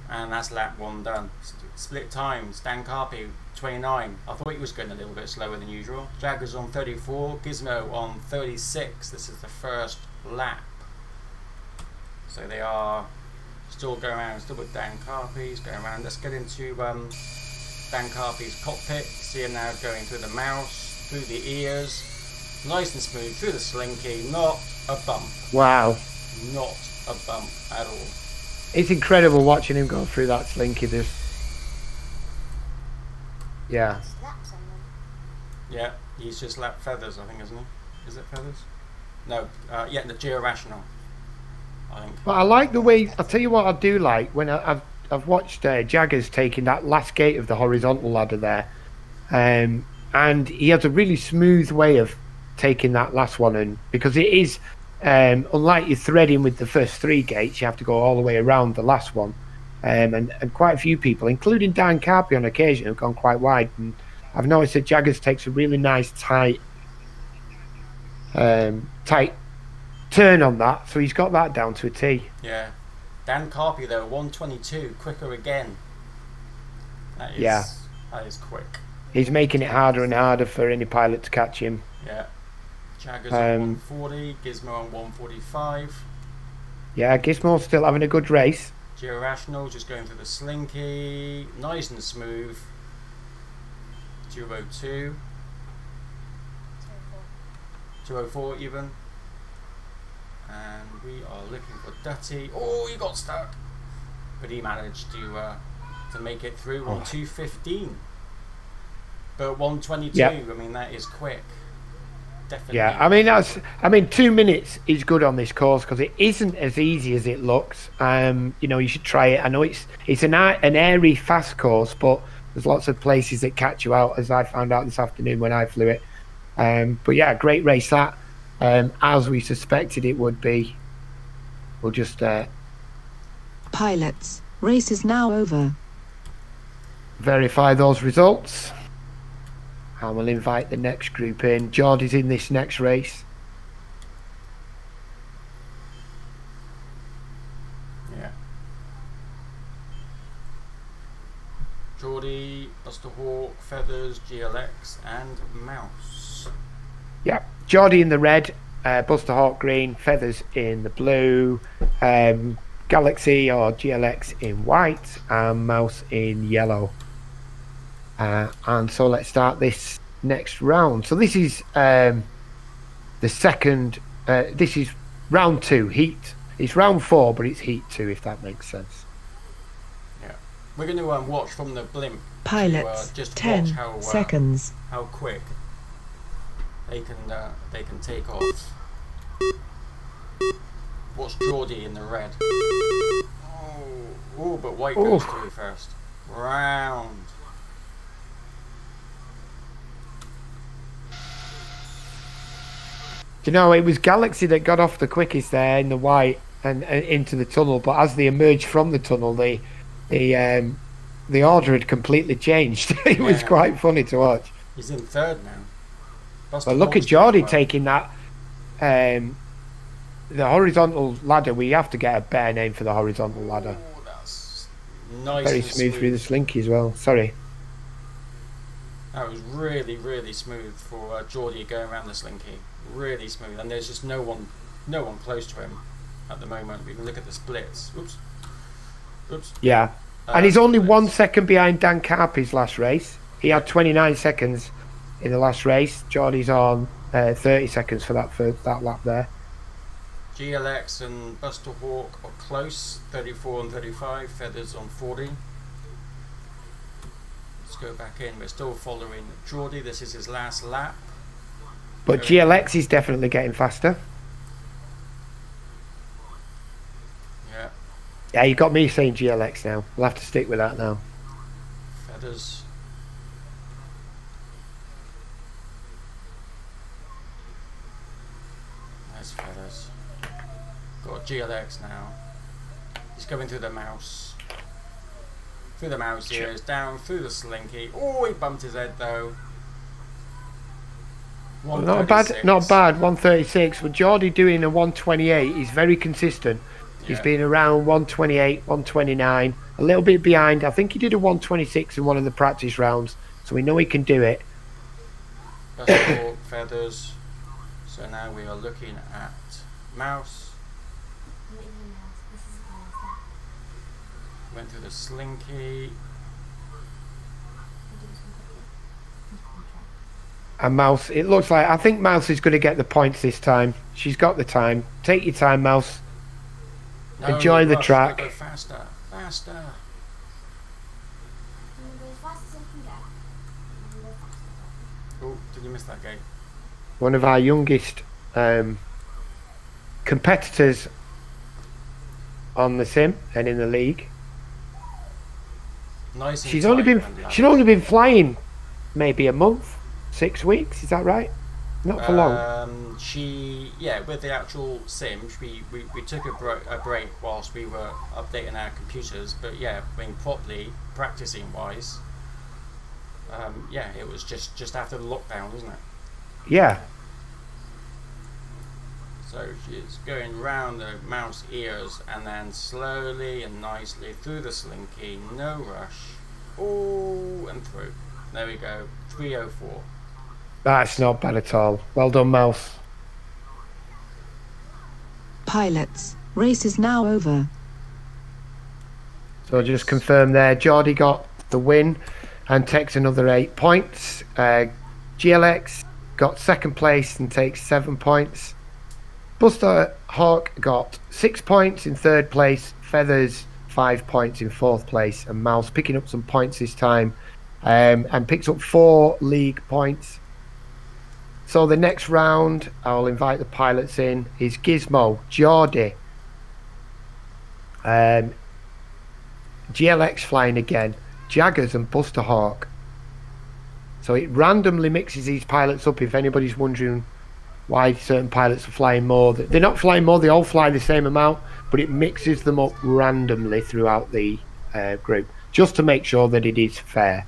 S1: And that's lap 1 done. Split times, Dan Carpy 29. I thought he was going a little bit slower than usual. Jaggers on 34, Gizmo on 36. This is the first lap. So they are still going around, still with Dan Carpy. He's going around. Let's get into Dan Carpy's cockpit. See him now going through the mouse, through the ears. Nice and smooth, through the Slinky. Not a bump.
S2: Wow.
S1: Not a bump at all.
S2: It's incredible watching him go through that Slinky. Yeah.
S1: Yeah, he's just lapped Feathers, I think, isn't he? Is it Feathers? No, yeah, the Geo Rational, I think.
S2: But I like the way, I'll tell you what I do like, when I've watched Jaggers taking that last gate of the horizontal ladder there, and he has a really smooth way of taking that last one, and because it is, unlike your threading with the first 3 gates, you have to go all the way around the last one. and quite a few people, including Dan Carpy on occasion, have gone quite wide. And I've noticed that Jaggers takes a really nice tight turn on that, so he's got that down to a T.
S1: Yeah. Dan Carpy though, 122, quicker again. That is quick.
S2: He's making it harder and harder for any pilot to catch him.
S1: Yeah. Jaggers on 140, Gizmo on 145.
S2: Yeah, Gizmo's still having a good race.
S1: Georational just going through the slinky, nice and smooth. 202. 204 even. And we are looking for Dutty. Oh, he got stuck. But he managed to make it through on 215. But 122, I mean, that is quick. Definitely.
S2: Yeah, I mean 2 minutes is good on this course because it isn't as easy as it looks. You know, you should try it. I know it's an airy, fast course, but there's lots of places that catch you out, as I found out this afternoon when I flew it. But yeah, great race that. As we suspected it would be. We'll just
S3: Pilots, race is now over.
S2: Verify those results. And we'll invite the next group in. Geordie's in this next race.
S1: Yeah. Geordie, Buster Hawk, Feathers, GLX, and Mouse.
S2: Yeah, Geordie in the red, Buster Hawk green, Feathers in the blue, Galaxy or GLX in white, and Mouse in yellow. And so let's start this next round. So this is the second. This is round 2, heat. It's round 4, but it's heat 2, if that makes sense.
S1: Yeah, we're going to watch from the blimp.
S3: Pilots,
S1: to, just
S3: 10
S1: watch how,
S3: seconds.
S1: How quick they can take off. Watch Geordie in the red. Oh, but white goes through first. Round.
S2: You know, it was Galaxy that got off the quickest there in the white and into the tunnel, but as they emerged from the tunnel, the order had completely changed. It was quite funny to watch.
S1: He's in third now.
S2: But look at Geordie taking that the horizontal ladder. We have to get a better name for the horizontal ladder.
S1: Oh, that's nice.
S2: Very smooth through the slinky as well. Sorry.
S1: That was really, really smooth for Geordie going around the slinky. Really smooth, and there's just no one close to him at the moment. We can look at the splits. Oops.
S2: Yeah, and he's only 1 second behind Dan Carpy's last race. He had 29 seconds in the last race. Geordie's on 30 seconds for that lap there.
S1: GLX and Buster Hawk are close, 34 and 35. Feathers on 40. Let's go back in. We're still following Geordie. This is his last lap.
S2: But GLX is definitely getting faster.
S1: Yeah.
S2: Yeah, you got me saying GLX now. We'll have to stick with that now.
S1: Feathers. There's Feathers. Got GLX now. He's going through the mouse. Through the mouse ears, down through the slinky. Oh, he bumped his head though.
S2: Not bad, not bad. 136. With Geordie doing a 128, he's very consistent. Yeah. He's been around 128, 129, a little bit behind. I think he did a 126 in one of the practice rounds, so we know he can do it.
S1: Buster Feathers. So now we are looking at Mouse. Went through the slinky.
S2: And Mouse, it looks like, I think Mouse is going to get the points this time. She's got the time. Take your time, Mouse.
S1: No,
S2: enjoy the track.
S1: Go faster, faster. Oh, did you miss that gate?
S2: One of our youngest competitors on the sim and in the league.
S1: Nice.
S2: She's only been flying maybe a month. 6 weeks, is that right? Not for long.
S1: With the actual sim, we took a break whilst we were updating our computers, but yeah, properly practicing wise, it was just after the lockdown, wasn't it?
S2: Yeah.
S1: So she's going round the mouse ears and then slowly and nicely through the slinky, no rush. Ooh, and through. There we go, 304.
S2: That's not bad at all. Well done, Mouse.
S3: Pilots, race is now over.
S2: So just confirm there, Geordie got the win and takes another 8 points. GLX got second place and takes 7 points. Buster Hawk got 6 points in third place. Feathers 5 points in fourth place. And Mouse picking up some points this time and picks up 4 league points. So the next round, I'll invite the pilots in, is Gizmo, Geordie, GLX flying again, Jaggers and Buster Hawk. So it randomly mixes these pilots up if anybody's wondering why certain pilots are flying more. They're not flying more, they all fly the same amount, but it mixes them up randomly throughout the group, just to make sure that it is fair.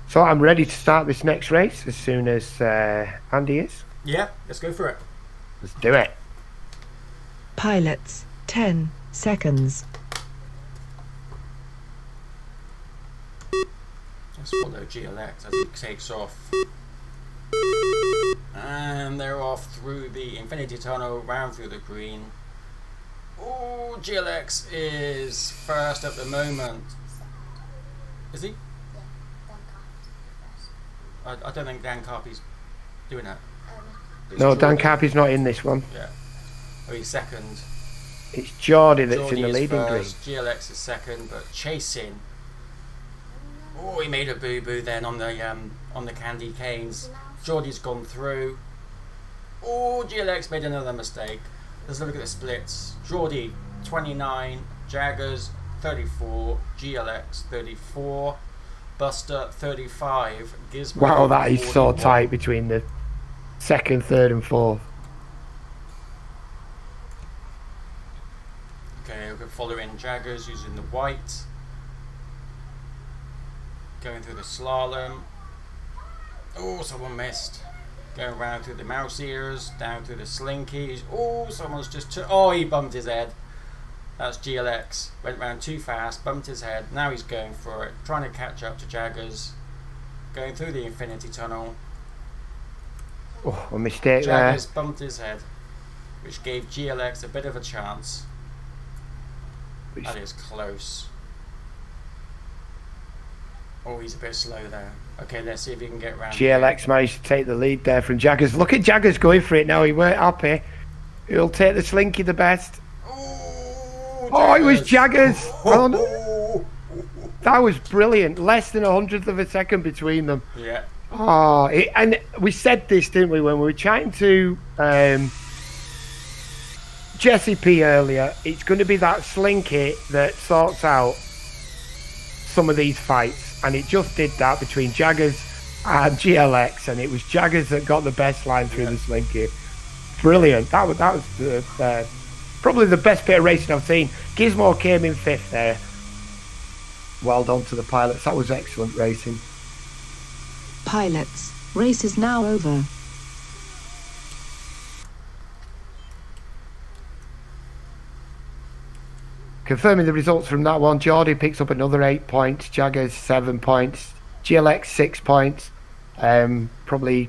S2: So I'm ready to start this next race as soon as Andy is.
S1: Yeah, let's go for it.
S2: Let's do it.
S3: Pilots, 10 seconds.
S1: Let's follow GLX as it takes off. And they're off through the infinity tunnel, round through the green. Oh, GLX is first at the moment. Is he? I don't think Dan Carpy's doing that.
S2: No, Dan Carpy's not in this one.
S1: Yeah. Oh, he's second.
S2: It's Geordie that's
S1: Geordie
S2: in the
S1: is
S2: leading
S1: first,
S2: green.
S1: GLX is second, but chasing. Oh, he made a boo-boo then on the candy canes. Geordie's gone through. Oh, GLX made another mistake. Let's look at the splits. Geordie 29, Jaggers 34, GLX 34. Buster 35, Gizmo.
S2: Wow, that is so
S1: 41.
S2: tight between the second, third, and fourth.
S1: Okay, we're following Jaggers using the white. Going through the slalom. Oh, someone missed. Going round through the mouse ears, down through the slinkies. Oh, someone's just. Oh, he bumped his head. That's GLX. Went round too fast, bumped his head. Now he's going for it, trying to catch up to Jaggers. Going through the infinity tunnel.
S2: Oh, a mistake
S1: Jaggers bumped his head, which gave GLX a bit of a chance. That is close. Oh, he's a bit slow there. Okay, let's see if he can get round.
S2: GLX managed to take the lead there from Jaggers. Look at Jaggers going for it now. He weren't happy. He'll take the slinky the best. Oh, it was Jaggers. Oh, no. That was brilliant. Less than 100th of a second between them.
S1: Yeah.
S2: Oh, and we said this, didn't we, when we were chatting to Jesse P earlier. It's going to be that slinky that sorts out some of these fights, and it just did that between Jaggers and GLX, and it was Jaggers that got the best line through the slinky. Brilliant. That was probably the best bit of racing I've seen. Gizmo came in 5th there. Well done to the pilots. That was excellent racing.
S3: Pilots, race is now over.
S2: Confirming the results from that one, Geordie picks up another 8 points, Jaggers 7 points, GLX 6 points. Probably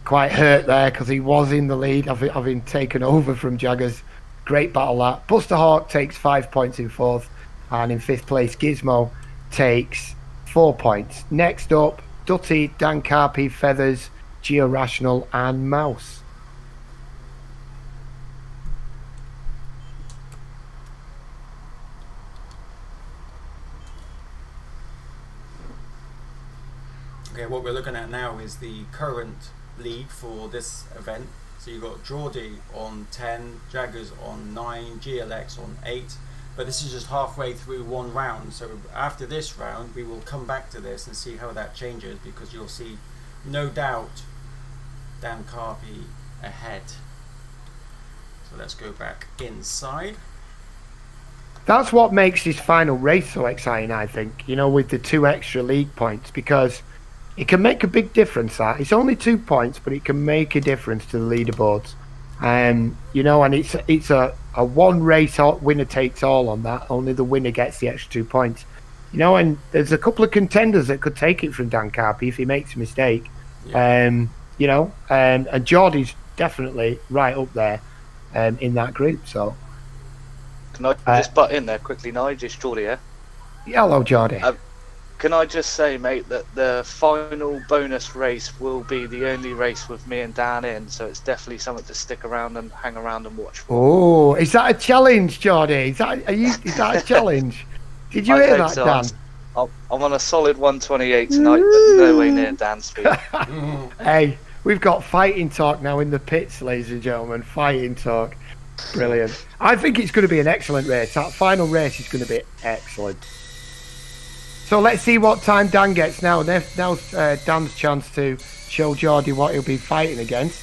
S2: quite hurt there because he was in the lead, having taken over from Jaggers. Great battle that. Buster Hawk takes 5 points in 4th, and in 5th place Gizmo takes 4 points. Next up, Dutty, Dan Carpy, Feathers, Geo Rational and Mouse.
S1: Okay, what we're looking at now is the current lead for this event. So you've got Geordie on 10, Jaggers on 9, GLX on 8, but this is just halfway through one round. So after this round we will come back to this and see how that changes, because you'll see no doubt Dan Carpy ahead. So let's go back inside.
S2: That's what makes this final race so exciting, I think, you know, with the 2 extra league points, because it can make a big difference. That it's only 2 points, but it can make a difference to the leaderboards. You know, and it's a one race winner takes all on that. Only the winner gets the extra 2 points. You know, and there's a couple of contenders that could take it from Dan Carpy if he makes a mistake. Yeah. You know, and Geordie's definitely right up there in that group. So.
S5: Can I just butt in there quickly, Nige? It's Geordie here.
S2: Yeah, hello, Geordie.
S5: Can I just say, mate, that the final bonus race will be the only race with me and Dan in, so it's definitely something to stick around and hang around and watch for.
S2: Oh, is that a challenge, Geordie? Is that a challenge? Did you hear that,
S5: so.
S2: Dan?
S5: I'm on a solid 128 tonight, but no way near Dan's speed.
S2: Hey, we've got fighting talk now in the pits, ladies and gentlemen. Fighting talk. Brilliant. I think it's going to be an excellent race. That final race is going to be excellent. So let's see what time Dan gets now. Now's Dan's chance to show Geordie what he'll be fighting against.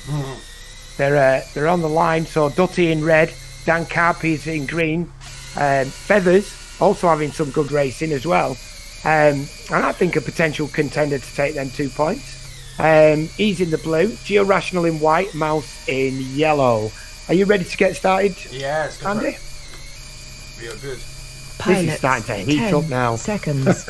S2: They're on the line. So Dutty in red, Dan Carpy's in green, Feathers also having some good racing as well. And I think a potential contender to take them 2 points. He's in the blue, Geo-Rational in white, Mouse in yellow. Are you ready to get started?
S1: Yeah, it's
S2: Andy?
S1: We are good.
S2: This is starting to heat up now.
S3: Seconds.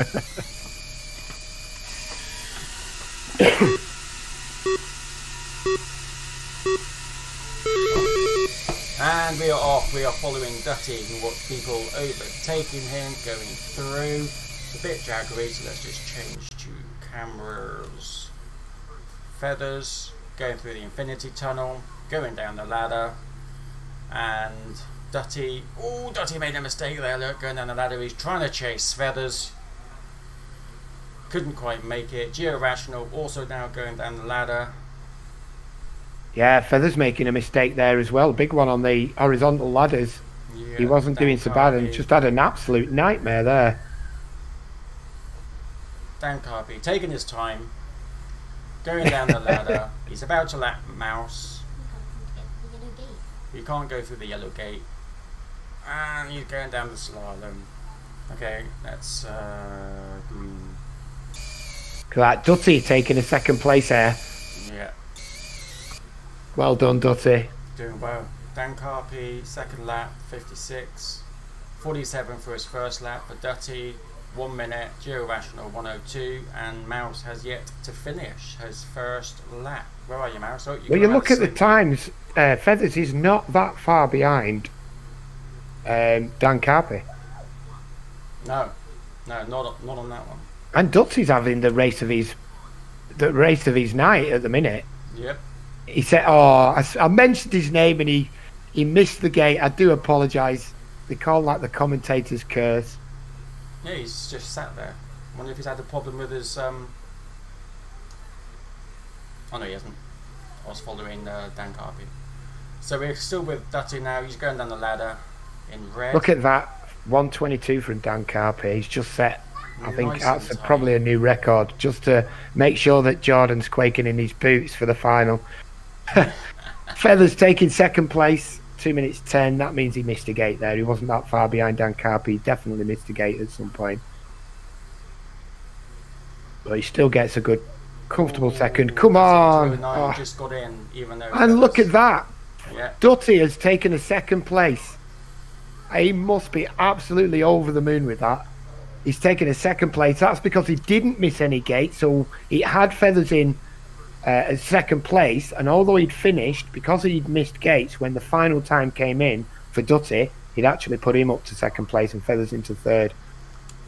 S1: And we are off. We are following Dutty. You can watch people overtaking him, going through. It's a bit jaggery, so let's just change to cameras. Feathers, going through the infinity tunnel, going down the ladder. And Dutty, Dutty made a mistake there, look, going down the ladder. He's trying to chase Feathers. Couldn't quite make it. Geo-Rational also now going down the ladder.
S2: Yeah, Feathers making a mistake there as well. Big one on the horizontal ladders. Yeah, he wasn't doing so bad and just had an absolute nightmare there.
S1: Dan Carpy taking his time, going down the ladder. He's about to lap Mouse. You can't go through the yellow gate. And he's going down the slalom. Okay, that's green.
S2: Look at that, Dutty taking a second place there.
S1: Yeah.
S2: Well done, Dutty.
S1: Doing well. Dan Carpy, second lap, 56. 47 for his first lap for Dutty. 1 minute, Geo-Rational 102, and Mouse has yet to finish his first lap. Where are you, Mouse? Oh,
S2: you look at the times, Feathers is not that far behind Dan Carpy.
S1: No, not on that one.
S2: And Dutty's having the race of his night at the minute.
S1: Yep.
S2: He said, I mentioned his name and he missed the gate. I do apologise. They call that the commentator's curse.
S1: Yeah, he's just sat there. I wonder if he's had a problem with his... Oh no, he hasn't. I was following Dan Carpy. So we're still with Dutty now. He's going down the ladder in red.
S2: Look at that. 122 from Dan Carpy. He's just set, I think that's probably a new record, just to make sure that Jordan's quaking in his boots for the final. Feathers taking second place, 2 minutes 10. That means he missed a gate there. He wasn't that far behind Dan Carpy. He definitely missed a gate at some point. But he still gets a good, comfortable second. Come on!
S1: Oh. Just got in, even though.
S2: And look at that!
S1: Yeah.
S2: Dutty has taken a second place. He must be absolutely over the moon with that. He's taken a second place. That's because he didn't miss any gates, so he had Feathers in at second place, and although he'd finished, because he'd missed gates, when the final time came in for Dutty, he'd actually put him up to second place and Feathers into third.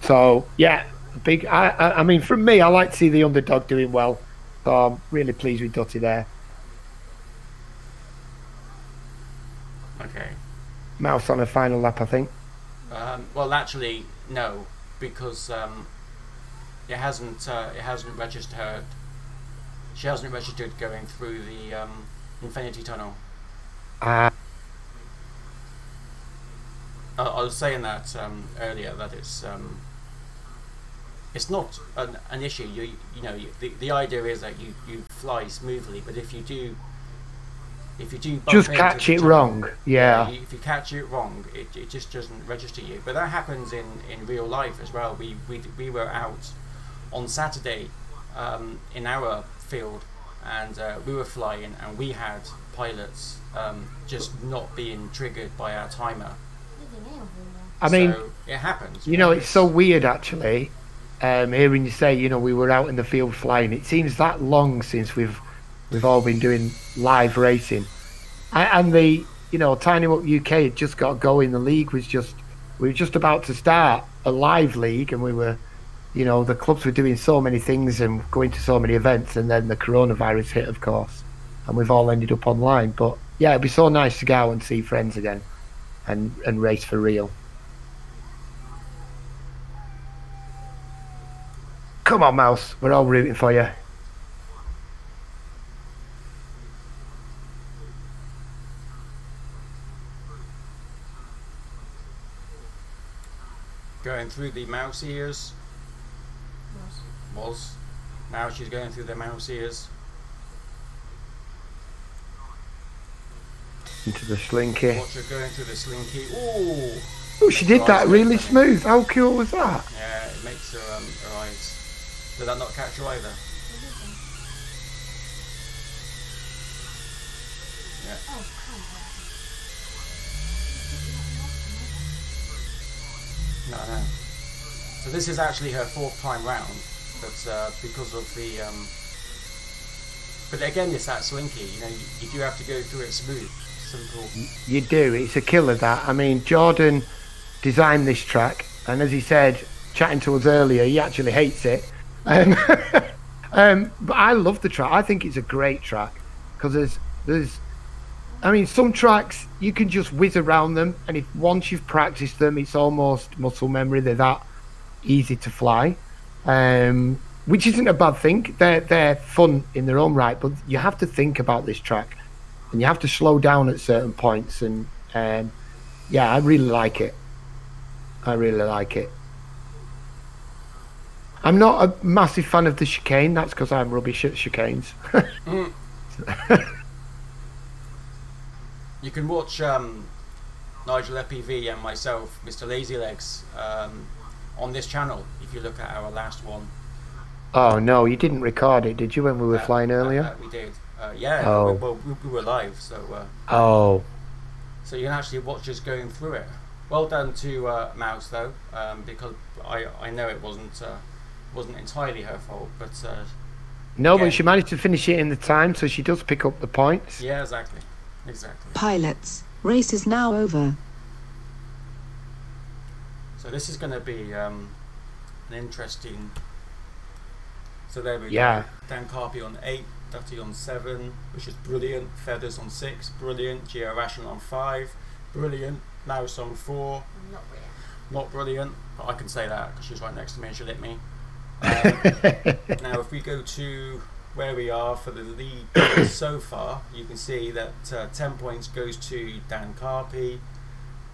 S2: So yeah, big. I mean, from me, I like to see the underdog doing well. So I'm really pleased with Dutty there.
S1: Okay.
S2: Mouse on a final lap, I think.
S1: Well, actually, no, because it hasn't registered. She hasn't registered going through the infinity tunnel. I was saying that earlier, that it's it's not an issue. The idea is that you fly smoothly, but if you do bump
S2: just
S1: into
S2: catch
S1: the
S2: it
S1: tunnel,
S2: wrong, yeah.
S1: if you catch it wrong, it just doesn't register you. But that happens in real life as well. We were out on Saturday in our field, and we were flying, and we had pilots just not being triggered by our timer.
S2: I mean,
S1: so it happens.
S2: It's so weird actually, hearing you say, we were out in the field flying. It seems that long since we've all been doing live racing, and the Tiny Up UK had just got going. The league we were just about to start a live league, and we were, the clubs were doing so many things and going to so many events, and then the coronavirus hit, of course, and we've all ended up online. But yeah, it'd be so nice to go out and see friends again, and race for real. Come on, Mouse, we're all rooting for you.
S1: Going through the mouse ears. Was. Now she's going through the mouse ears.
S2: Into the slinky.
S1: Watch her going through the slinky. Ooh!
S2: Oh, she did that really smooth. How cool was that?
S1: Yeah, it makes her eyes. Did that not catch you either? Yeah. No. So this is actually her 4th time round, but because of the but again, it's that slinky. You do have to go through it smooth, simple.
S2: You do. It's a killer. That, I mean, Jordan designed this track, and as he said, chatting to us earlier, he actually hates it. But I love the track. I think it's a great track because there's I mean, some tracks you can just whiz around them, and if once you've practiced them, it's almost muscle memory. They're that easy to fly, which isn't a bad thing. They're fun in their own right, but you have to think about this track, and you have to slow down at certain points. And yeah, I really like it. I really like it. I'm not a massive fan of the chicane. That's because I'm rubbish at chicanes.
S1: You can watch NigeFPV and myself, Mr. Lazy Legs, on this channel if you look at our last one.
S2: Oh no, you didn't record it, did you, when we were flying earlier?
S1: We did. Yeah,
S2: oh.
S1: we were live, so.
S2: Oh.
S1: So you can actually watch us going through it. Well done to Mouse though, because I know it wasn't entirely her fault, but.
S2: No, again, but she managed to finish it in the time, so she does pick up the points.
S1: Yeah, exactly.
S3: Pilots, race is now over.
S1: So this is going to be an interesting. So there we
S2: go.
S1: Dan Carpy on 8, Dutty on 7, which is brilliant. Feathers on 6, brilliant. Geo Ration on 5, brilliant. Mouse on 4, not brilliant. But I can say that because she's right next to me and she'll hit me. Now, if we go to where we are for the lead so far, you can see that 10 points goes to Dan Carpy,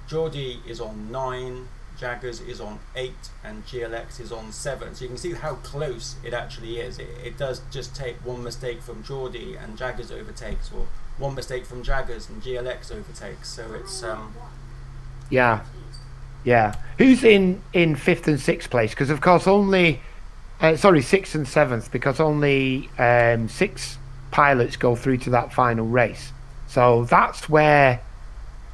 S1: Geordie is on 9, Jaggers is on 8, and GLX is on 7. So you can see how close it actually is. It does just take one mistake from Geordie and Jaggers overtakes, or one mistake from Jaggers and GLX overtakes. So it's
S2: yeah. Who's in 5th and 6th place? Because of course only 6th and 7th, because only 6 pilots go through to that final race. So that's where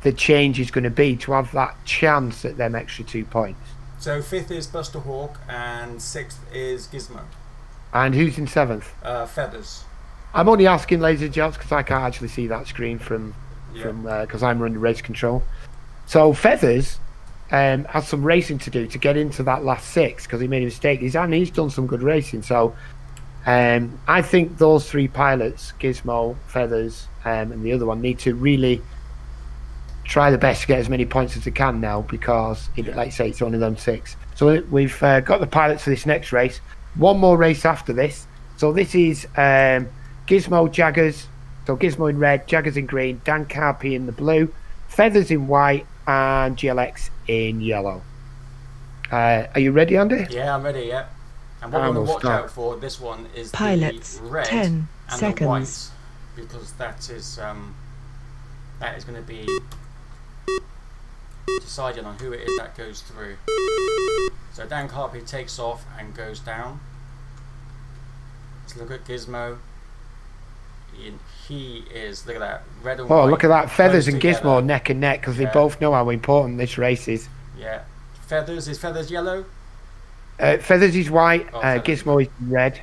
S2: the change is going to be, to have that chance at them extra 2 points.
S1: So 5th is Buster Hawk and 6th is Gizmo.
S2: And who's in 7th?
S1: Feathers.
S2: I'm only asking Laser Jets because I can't actually see that screen from because I'm running race control. So Feathers has some racing to do to get into that last 6 because he made a mistake. He's done some good racing. So I think those 3 pilots, Gizmo, Feathers, and the other one, need to really try the best to get as many points as they can now, because like I say, it's only them 6. So we've got the pilots for this next race. One more race after this. So this is Gizmo, Jaggers. So Gizmo in red, Jaggers in green, Dan Carpy in the blue, Feathers in white, and GLX in yellow. Are you ready, Andy?
S1: Yeah, I'm ready, yeah. And what we
S2: we'll
S1: want to watch
S2: start.
S1: out for, this one, is
S3: Pilots,
S1: the red
S3: 10
S1: and
S3: seconds.
S1: the white, because that is going to be deciding on who it is that goes through. So Dan Carpy takes off and goes down. Let's look at Gizmo. He is, look at that, red and white.
S2: Oh, look at that. Feathers
S1: close
S2: and
S1: together.
S2: Gizmo neck and neck because
S1: Yeah.
S2: they both know how important this race is.
S1: Yeah. Feathers, is Feathers yellow?
S2: Feathers is white,
S1: Oh, Feathers.
S2: Gizmo is red.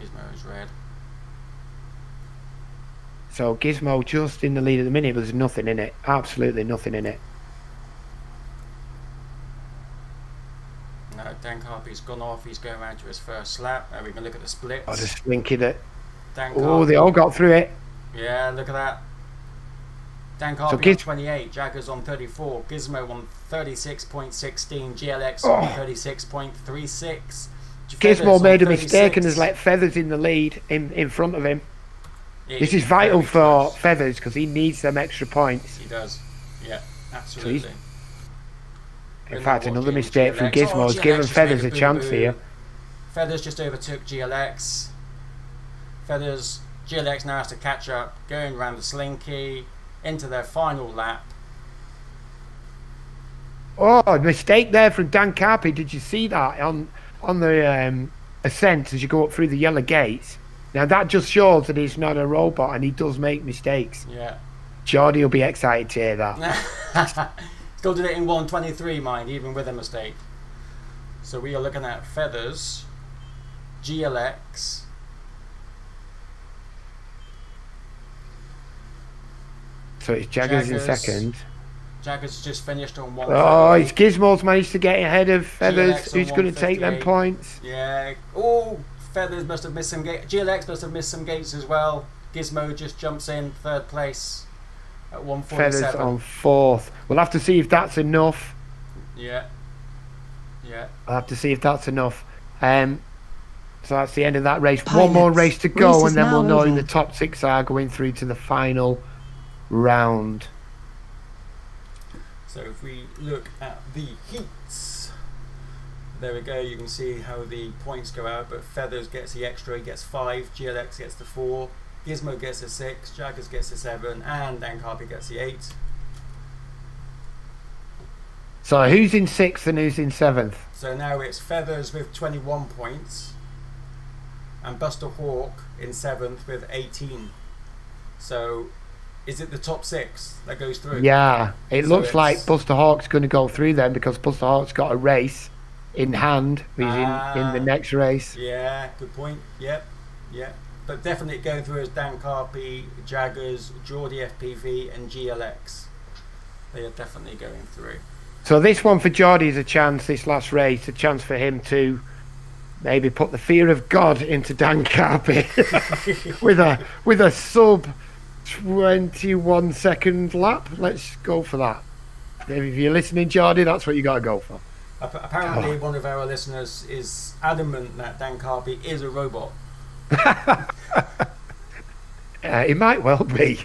S1: Gizmo is red.
S2: So Gizmo just in the lead at the minute, but there's nothing in it. Absolutely nothing in it.
S1: No, Dan Carpy's gone off. He's going around to his first lap. Now we can look at the splits.
S2: Oh, just thinking that.
S1: Dan
S2: Oh, they
S1: Carpy.
S2: all got through it.
S1: Yeah, look at that. Dan Carpy
S2: Giz-
S1: on 28, Jaggers on 34, Gizmo on 36.16, GLX
S2: Oh.
S1: on 36.36.
S2: Gizmo
S1: Feathers
S2: made a
S1: on
S2: mistake and
S1: 36.
S2: has let Feathers in the lead in front of him.
S1: It
S2: This is vital
S1: very
S2: for
S1: close.
S2: Feathers because he needs them extra points.
S1: He does. Yeah, absolutely.
S2: In
S1: We're
S2: fact,
S1: not
S2: another
S1: watching
S2: mistake from
S1: GLX.
S2: Gizmo has
S1: GLX
S2: given
S1: just
S2: Feathers
S1: made
S2: a chance
S1: boo-boo.
S2: here.
S1: Feathers just overtook GLX. GLX now has to catch up, going around the slinky into their final lap.
S2: Oh, a mistake there from Dan Carpy. Did you see that on the ascent as you go up through the yellow gates? Now that just shows that he's not a robot and he does make mistakes.
S1: Yeah.
S2: Geordie will be excited to hear that.
S1: Still did it in 1:23, mind, even with a mistake. So we are looking at Feathers, GLX,
S2: So it's Jaggers in
S1: Jaggers.
S2: second.
S1: Jaggers just finished on 1.
S2: Oh, it's Gizmo's managed to get ahead of Feathers.
S1: GLX on
S2: Who's going to take them
S1: 158.
S2: points?
S1: Yeah. Oh, Feathers must have missed some gates. GLX must have missed some gates as well. Gizmo just jumps in third place at 147.
S2: Feathers on fourth. We'll have to see if that's enough.
S1: Yeah. Yeah.
S2: I'll have to see if that's enough. So that's the end of that race. One
S3: Pilots,
S2: more race to go,
S3: race is
S2: and then we'll
S3: now
S2: know
S3: over.
S2: who the top 6 are going through to the final round.
S1: So if we look at the heats, there we go. You can see how the points go out. But Feathers gets the extra. He gets 5. GLX gets the 4. Gizmo gets a 6. Jaggers gets a 7. And Dan Carpy gets the 8.
S2: So who's in 6th and who's in 7th?
S1: So now it's Feathers with 21 points. And Buster Hawk in 7th with 18. So is it the top 6 that goes through?
S2: Yeah, it
S1: So
S2: looks like
S1: it's-
S2: Buster Hawk's going to go through then because Buster Hawk's got a race in hand. He's in the next race.
S1: Yeah, good point. Yep, yep. But definitely going through as Dan Carpy, Jaggers, Geordie FPV, and GLX. They are definitely going through.
S2: So this one for Geordie is a chance, this last race, a chance for him to maybe put the fear of God into Dan Carpy with a sub 21 second lap. Let's go for that. If you're listening, Geordie, that's what you got to go for.
S1: Apparently, one of our listeners is adamant that Dan Carpy is a robot.
S2: It might well be.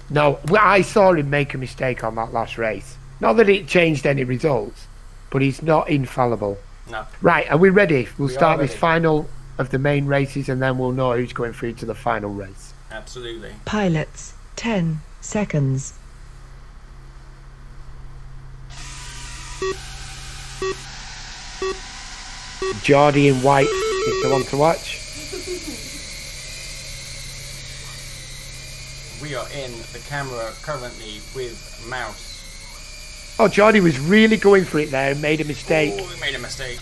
S2: No, I saw him make a mistake on that last race. Not that it changed any results, but he's not infallible.
S1: No.
S2: Right, are we ready? We'll
S1: We
S2: start
S1: are
S2: this
S1: ready.
S2: final of the main races and then we'll know who's going through to the final race.
S1: Absolutely.
S3: Pilots, 10 seconds.
S2: Geordie in white is the one to watch.
S1: We are in the camera currently with Mouse.
S2: Oh, Geordie was really going for it there and made a mistake,
S1: Oh, we made a mistake.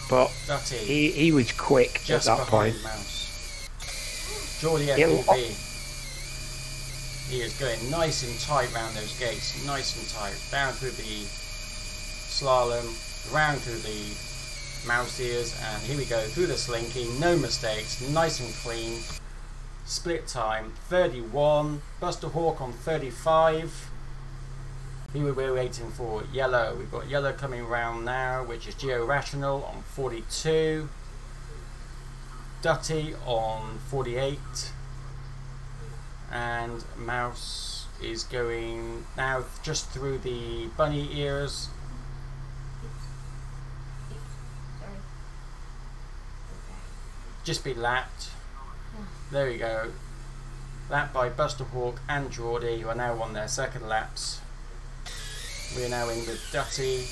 S2: but
S1: Dutty.
S2: he was quick
S1: Just
S2: at that
S1: behind
S2: point.
S1: Mouse. Geordie
S2: It'll-
S1: FPV. He is going nice and tight round those gates, nice and tight. Down through the slalom, round through the mouse ears, and here we go through the slinky, no mistakes, nice and clean. Split time 31, Buster Hawk on 35. Who we're waiting for? Yellow. We've got Yellow coming round now, which is Geo Rational on 42. Dutty on 48. And Mouse is going now just through the bunny ears. just be lapped. There we go. Lapped by Buster Hawk and Geordie, who are now on their second laps. We're now in with Dutty.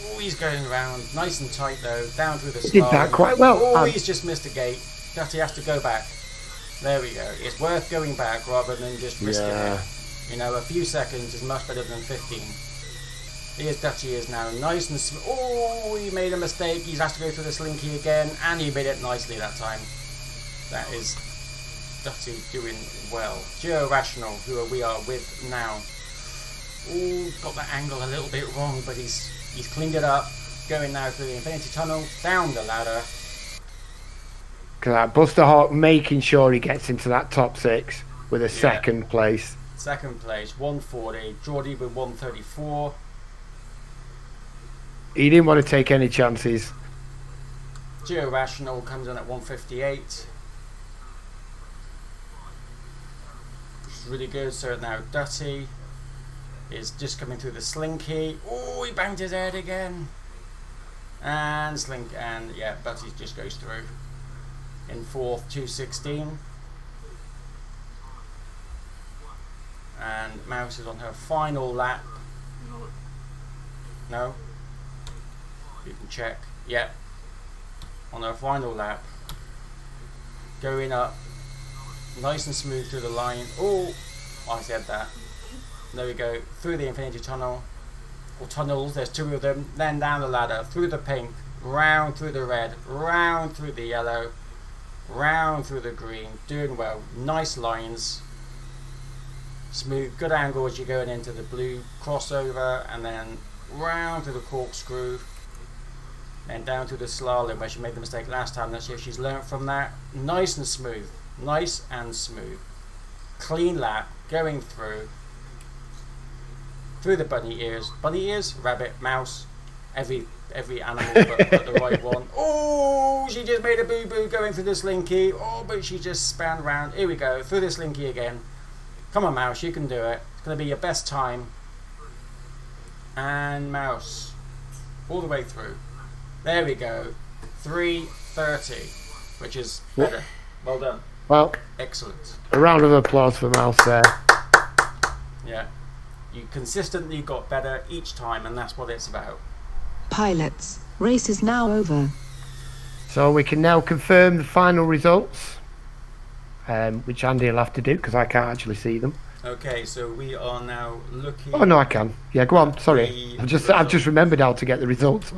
S1: Oh, he's going around nice and tight though, down through the
S2: He did that quite well.
S1: Oh, he's just missed a gate. Dutty has to go back. There we go. It's worth going back rather than just risking it. You know, a few seconds is much better than 15. Here's Dutty is now nice and smooth. Oh, he made a mistake. He has to go through the slinky again, and he made it nicely that time. That is Dutty doing well. Geo Rational, who we are with now. Oh, got that angle a little bit wrong, but he's cleaned it up. Going now through the Infinity Tunnel, down the ladder.
S2: Buster Hawk making sure he gets into that top 6 with a second place.
S1: Second place, 140. Geordie with 134.
S2: He didn't want to take any chances.
S1: Geo Rational comes in at 158. Which is really good. So now Dutty is just coming through the slinky. Oh, he banged his head again. And yeah, Dutty just goes through. In 4th, 216. And Mouse is on her final lap. No? You can check. Yep. On her final lap. Going up. Nice and smooth through the line. Oh, I said that. There we go. Through the Infinity Tunnel. Or tunnels, there's 2 of them. Then down the ladder. Through the pink. Round through the red. Round through the yellow. Round through the green. Doing well. Nice lines. Smooth. Good angle as you're going into the blue. Crossover. And then round through the corkscrew. Then down through the slalom where she made the mistake last time. Let's see if she's learnt from that. Nice and smooth. Nice and smooth. Clean lap. Going through. Through the bunny ears. Bunny ears? Rabbit. Mouse. Every animal but the right one. Oh, she just made a boo-boo going through the slinky. Oh, but she just span round. Here we go. Through the slinky again. Come on, Mouse. You can do it. It's going to be your best time. And Mouse. All the way through. There we go. 3:30, which is better. Well done.
S2: Well,
S1: excellent.
S2: A round of applause for Mouse there.
S1: Yeah. You consistently got better each time, and that's what it's about.
S3: Pilots, race is now over.
S2: So we can now confirm the final results, which Andy will have to do because I can't actually see them.
S1: Okay, so we are now looking.
S2: Oh no, I can. Yeah, go on. Sorry, I've just remembered how to get the results.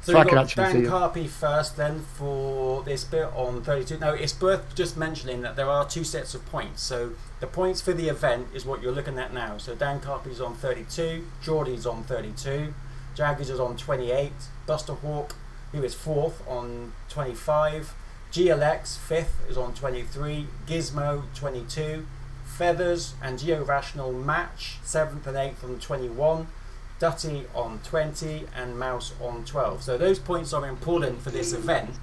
S1: So
S2: I can actually see
S1: Dan
S2: them.
S1: Carpy first, then for this bit on 32. Now it's worth just mentioning that there are 2 sets of points. So the points for the event is what you're looking at now. So Dan Carpy's on 32, Geordie's on 32, Jaggers is on 28, Buster Hawk, who is 4th, on 25, GLX 5th is on 23, Gizmo 22, Feathers and Geo Rational match 7th and 8th on 21, Dutty on 20 and Mouse on 12. So those points are important for this event,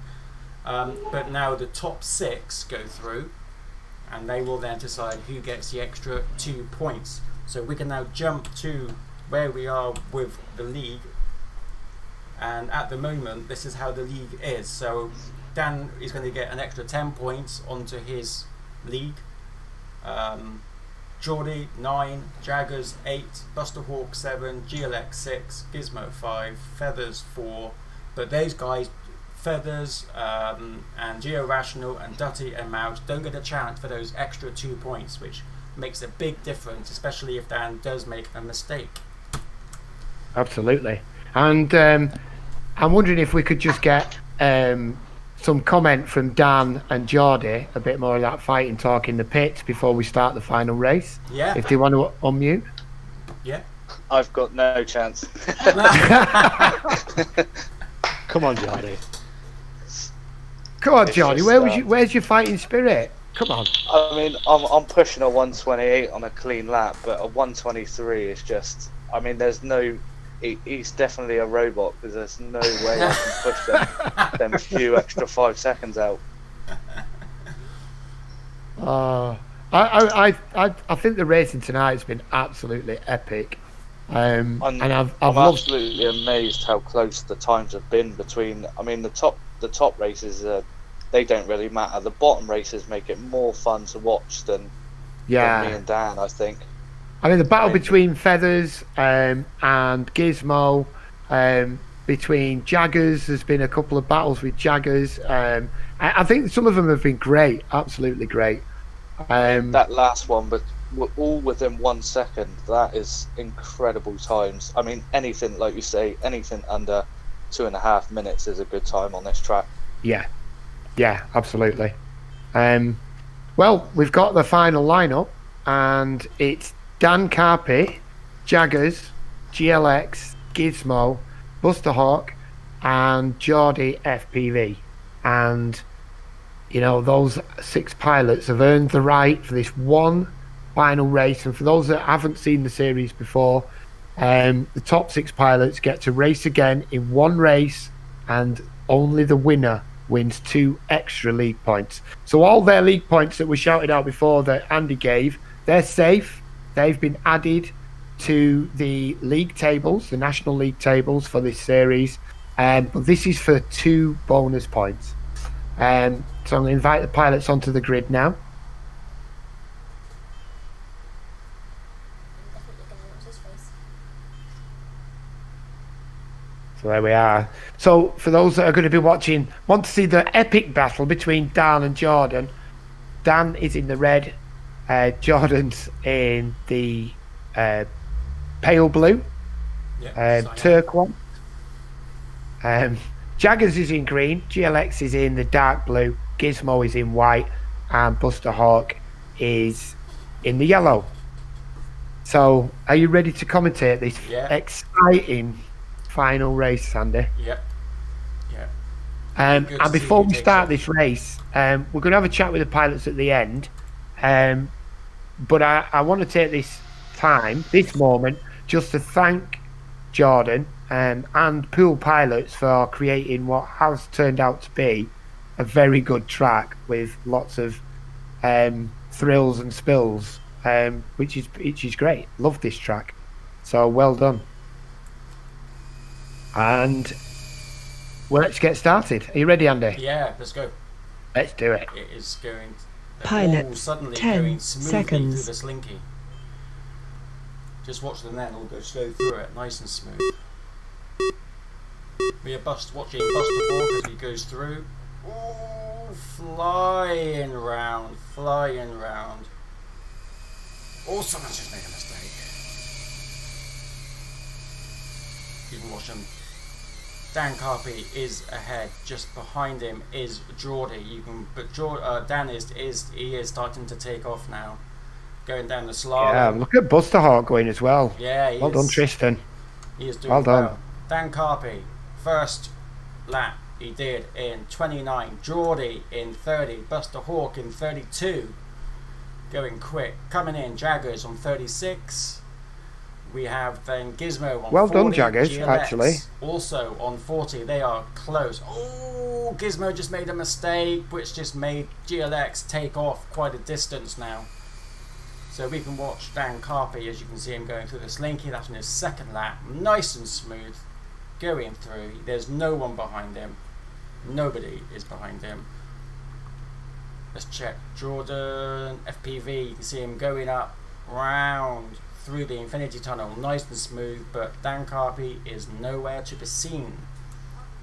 S1: but now the top 6 go through and they will then decide who gets the extra 2 points. So we can now jump to where we are with the league, and at the moment this is how the league is. So Dan is going to get an extra 10 points onto his league. Geordie 9, Jaggers 8, Buster Hawk 7, GLX 6, Gizmo 5, Feathers 4. But those guys, Feathers and Geo Rational and Dutty and Mouse, don't get a chance for those extra 2 points, which makes a big difference, especially if Dan does make a mistake.
S2: Absolutely. And I'm wondering if we could just get some comment from Dan and Geordie, a bit more of that fighting talk in the pits before we start the final race.
S1: Yeah.
S2: If they want to unmute.
S1: Yeah.
S5: I've got no chance.
S9: Come on, Geordie.
S2: Come on,
S5: It's
S2: Geordie.
S5: just,
S2: Where's your fighting spirit? Come on.
S5: I mean, I'm pushing a 128 on a clean lap, but a 123 is just. I mean, there's no. He's definitely a robot because there's no way I can push them few extra 5 seconds out.
S2: I think the racing tonight has been absolutely epic. And I've
S5: I'm
S2: loved...
S5: absolutely amazed how close the times have been between. I mean, the top the top races, they don't really matter. The bottom races make it more fun to watch than me and Dan, I think.
S2: I mean, the battle between Feathers and Gizmo, between Jaggers, there's been a couple of battles with Jaggers. I think some of them have been great, absolutely great.
S5: That last one, but all within 1 second, that is incredible times. I mean, anything, like you say, anything under 2.5 minutes is a good time on this track.
S2: Yeah, absolutely. Well, we've got the final lineup, and it's Dan Carpy, Jaggers, GLX, Gizmo, Buster Hawk, and Geordie FPV. And, you know, those 6 pilots have earned the right for this one final race. And for those that haven't seen the series before, the top 6 pilots get to race again in one race, and only the winner wins 2 extra league points. So all their league points that were shouted out before that Andy gave, they're safe. They've been added to the league tables, the national league tables for this series. But this is for 2 bonus points. So I'm going to invite the pilots onto the grid now. So there we are. So for those that are going to be watching, want to see the epic battle between Dan and Jordan. Dan is in the red, Jordan's in the pale blue, turquoise. Jaggers is in green, GLX is in the dark blue, Gizmo is in white, and Buster Hawk is in the yellow. So are you ready to commentate this exciting final race, Sandy?
S1: Yeah.
S2: And before we start this race, we're going to have a chat with the pilots at the end. But I want to take this moment, just to thank Jordan and Pool Pilots for creating what has turned out to be a very good track with lots of thrills and spills, which is great. Love this track. So well done. And well, let's get started. Are you ready, Andy?
S1: Yeah, let's go.
S2: Let's do it.
S1: It is going
S3: Pilots,
S1: suddenly
S3: 10
S1: going smoothly
S3: seconds.
S1: through the slinky. Just watch them then, all go slow through it, nice and smooth. We are watching Buster Hawk as he goes through. Ooh, flying round. Oh, someone's just made a mistake. You can watch him. Dan Carpy is ahead. Just behind him is Geordie. Dan is starting to take off now, going down the slalom.
S2: Yeah, look at Buster Hawk going as well.
S1: Yeah,
S2: well done, Tristan.
S1: He is doing
S2: well done.
S1: Dan Carpy, first lap he did in 29. Geordie in 30. Buster Hawk in 32. Going quick. Coming in, Jaggers on 36. We have then Gizmo on 40.
S2: Well done, Jaggers,
S1: GLX
S2: actually.
S1: Also on 40. They are close. Oh, Gizmo just made a mistake, which just made GLX take off quite a distance now. So we can watch Dan Carpy, as you can see him going through the slinky. That's on his second lap. Nice and smooth. Going through. There's no one behind him. Nobody is behind him. Let's check Jordan FPV. You can see him going up round through the infinity tunnel, nice and smooth, but Dan Carpy is nowhere to be seen.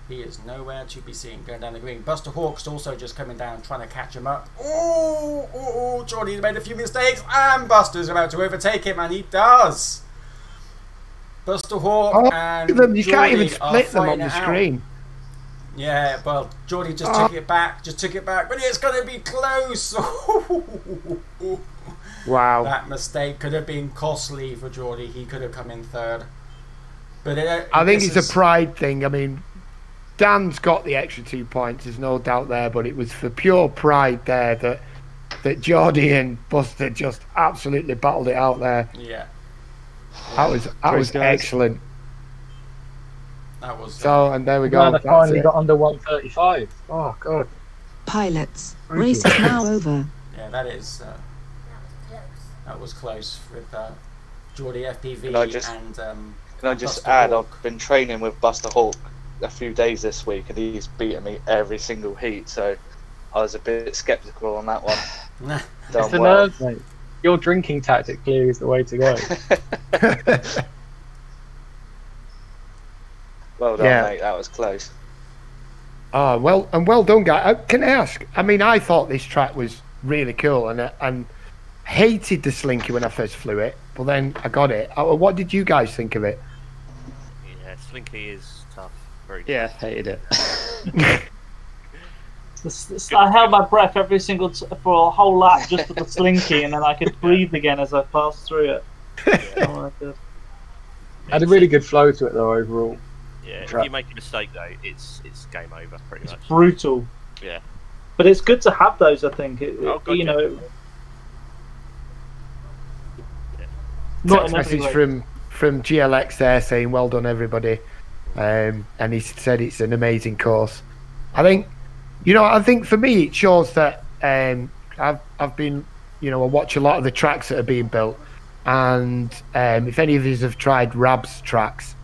S1: He is nowhere to be seen. Going down the green. Buster Hawk's also just coming down, trying to catch him up. Oh, Jordy's made a few mistakes, and Buster's about to overtake him, and he does. Buster Hawk and
S2: you can't even split them on the screen.
S1: Yeah, well, Geordie just took it back, but it's going to be close.
S2: Wow.
S1: That mistake could have been costly for Geordie. He could have come in third. But
S2: I think it's a pride thing. I mean, Dan's got the extra 2 points, there's no doubt there, but it was for pure pride there that Geordie and Buster just absolutely battled it out there.
S1: Yeah.
S2: That was excellent.
S1: That was
S2: so, and there we go.
S6: I finally got under 135. Oh god.
S3: Pilots, race is now over.
S1: Yeah, that is. That was close with Geordie FPV
S5: Can I just add? I've been training with Buster Hawk a few days this week, and he's beaten me every single heat. So I was a bit sceptical on that one.
S6: It's the nerves, mate. Your drinking tactic clearly is the way to go.
S5: Well done, mate. That was close.
S2: Oh, well done, guy. Can I ask? I mean, I thought this track was really cool, and hated the slinky when I first flew it, but then I got it. What did you guys think of it?
S11: Yeah, slinky is tough. Very tough.
S9: Yeah, hated it.
S8: I held my breath every single for a whole lap just for the slinky, and then I could breathe again as I passed through it. Oh my God.
S6: Had a really good flow to it though overall.
S11: Yeah, if you make a mistake though, it's game over pretty much.
S8: Brutal.
S11: Yeah.
S8: But it's good to have those. I think you know.
S2: Text message from GLX there saying well done everybody, and he said it's an amazing course. I think for me it shows that I've been, I watch a lot of the tracks that are being built, and if any of you have tried Rab's tracks,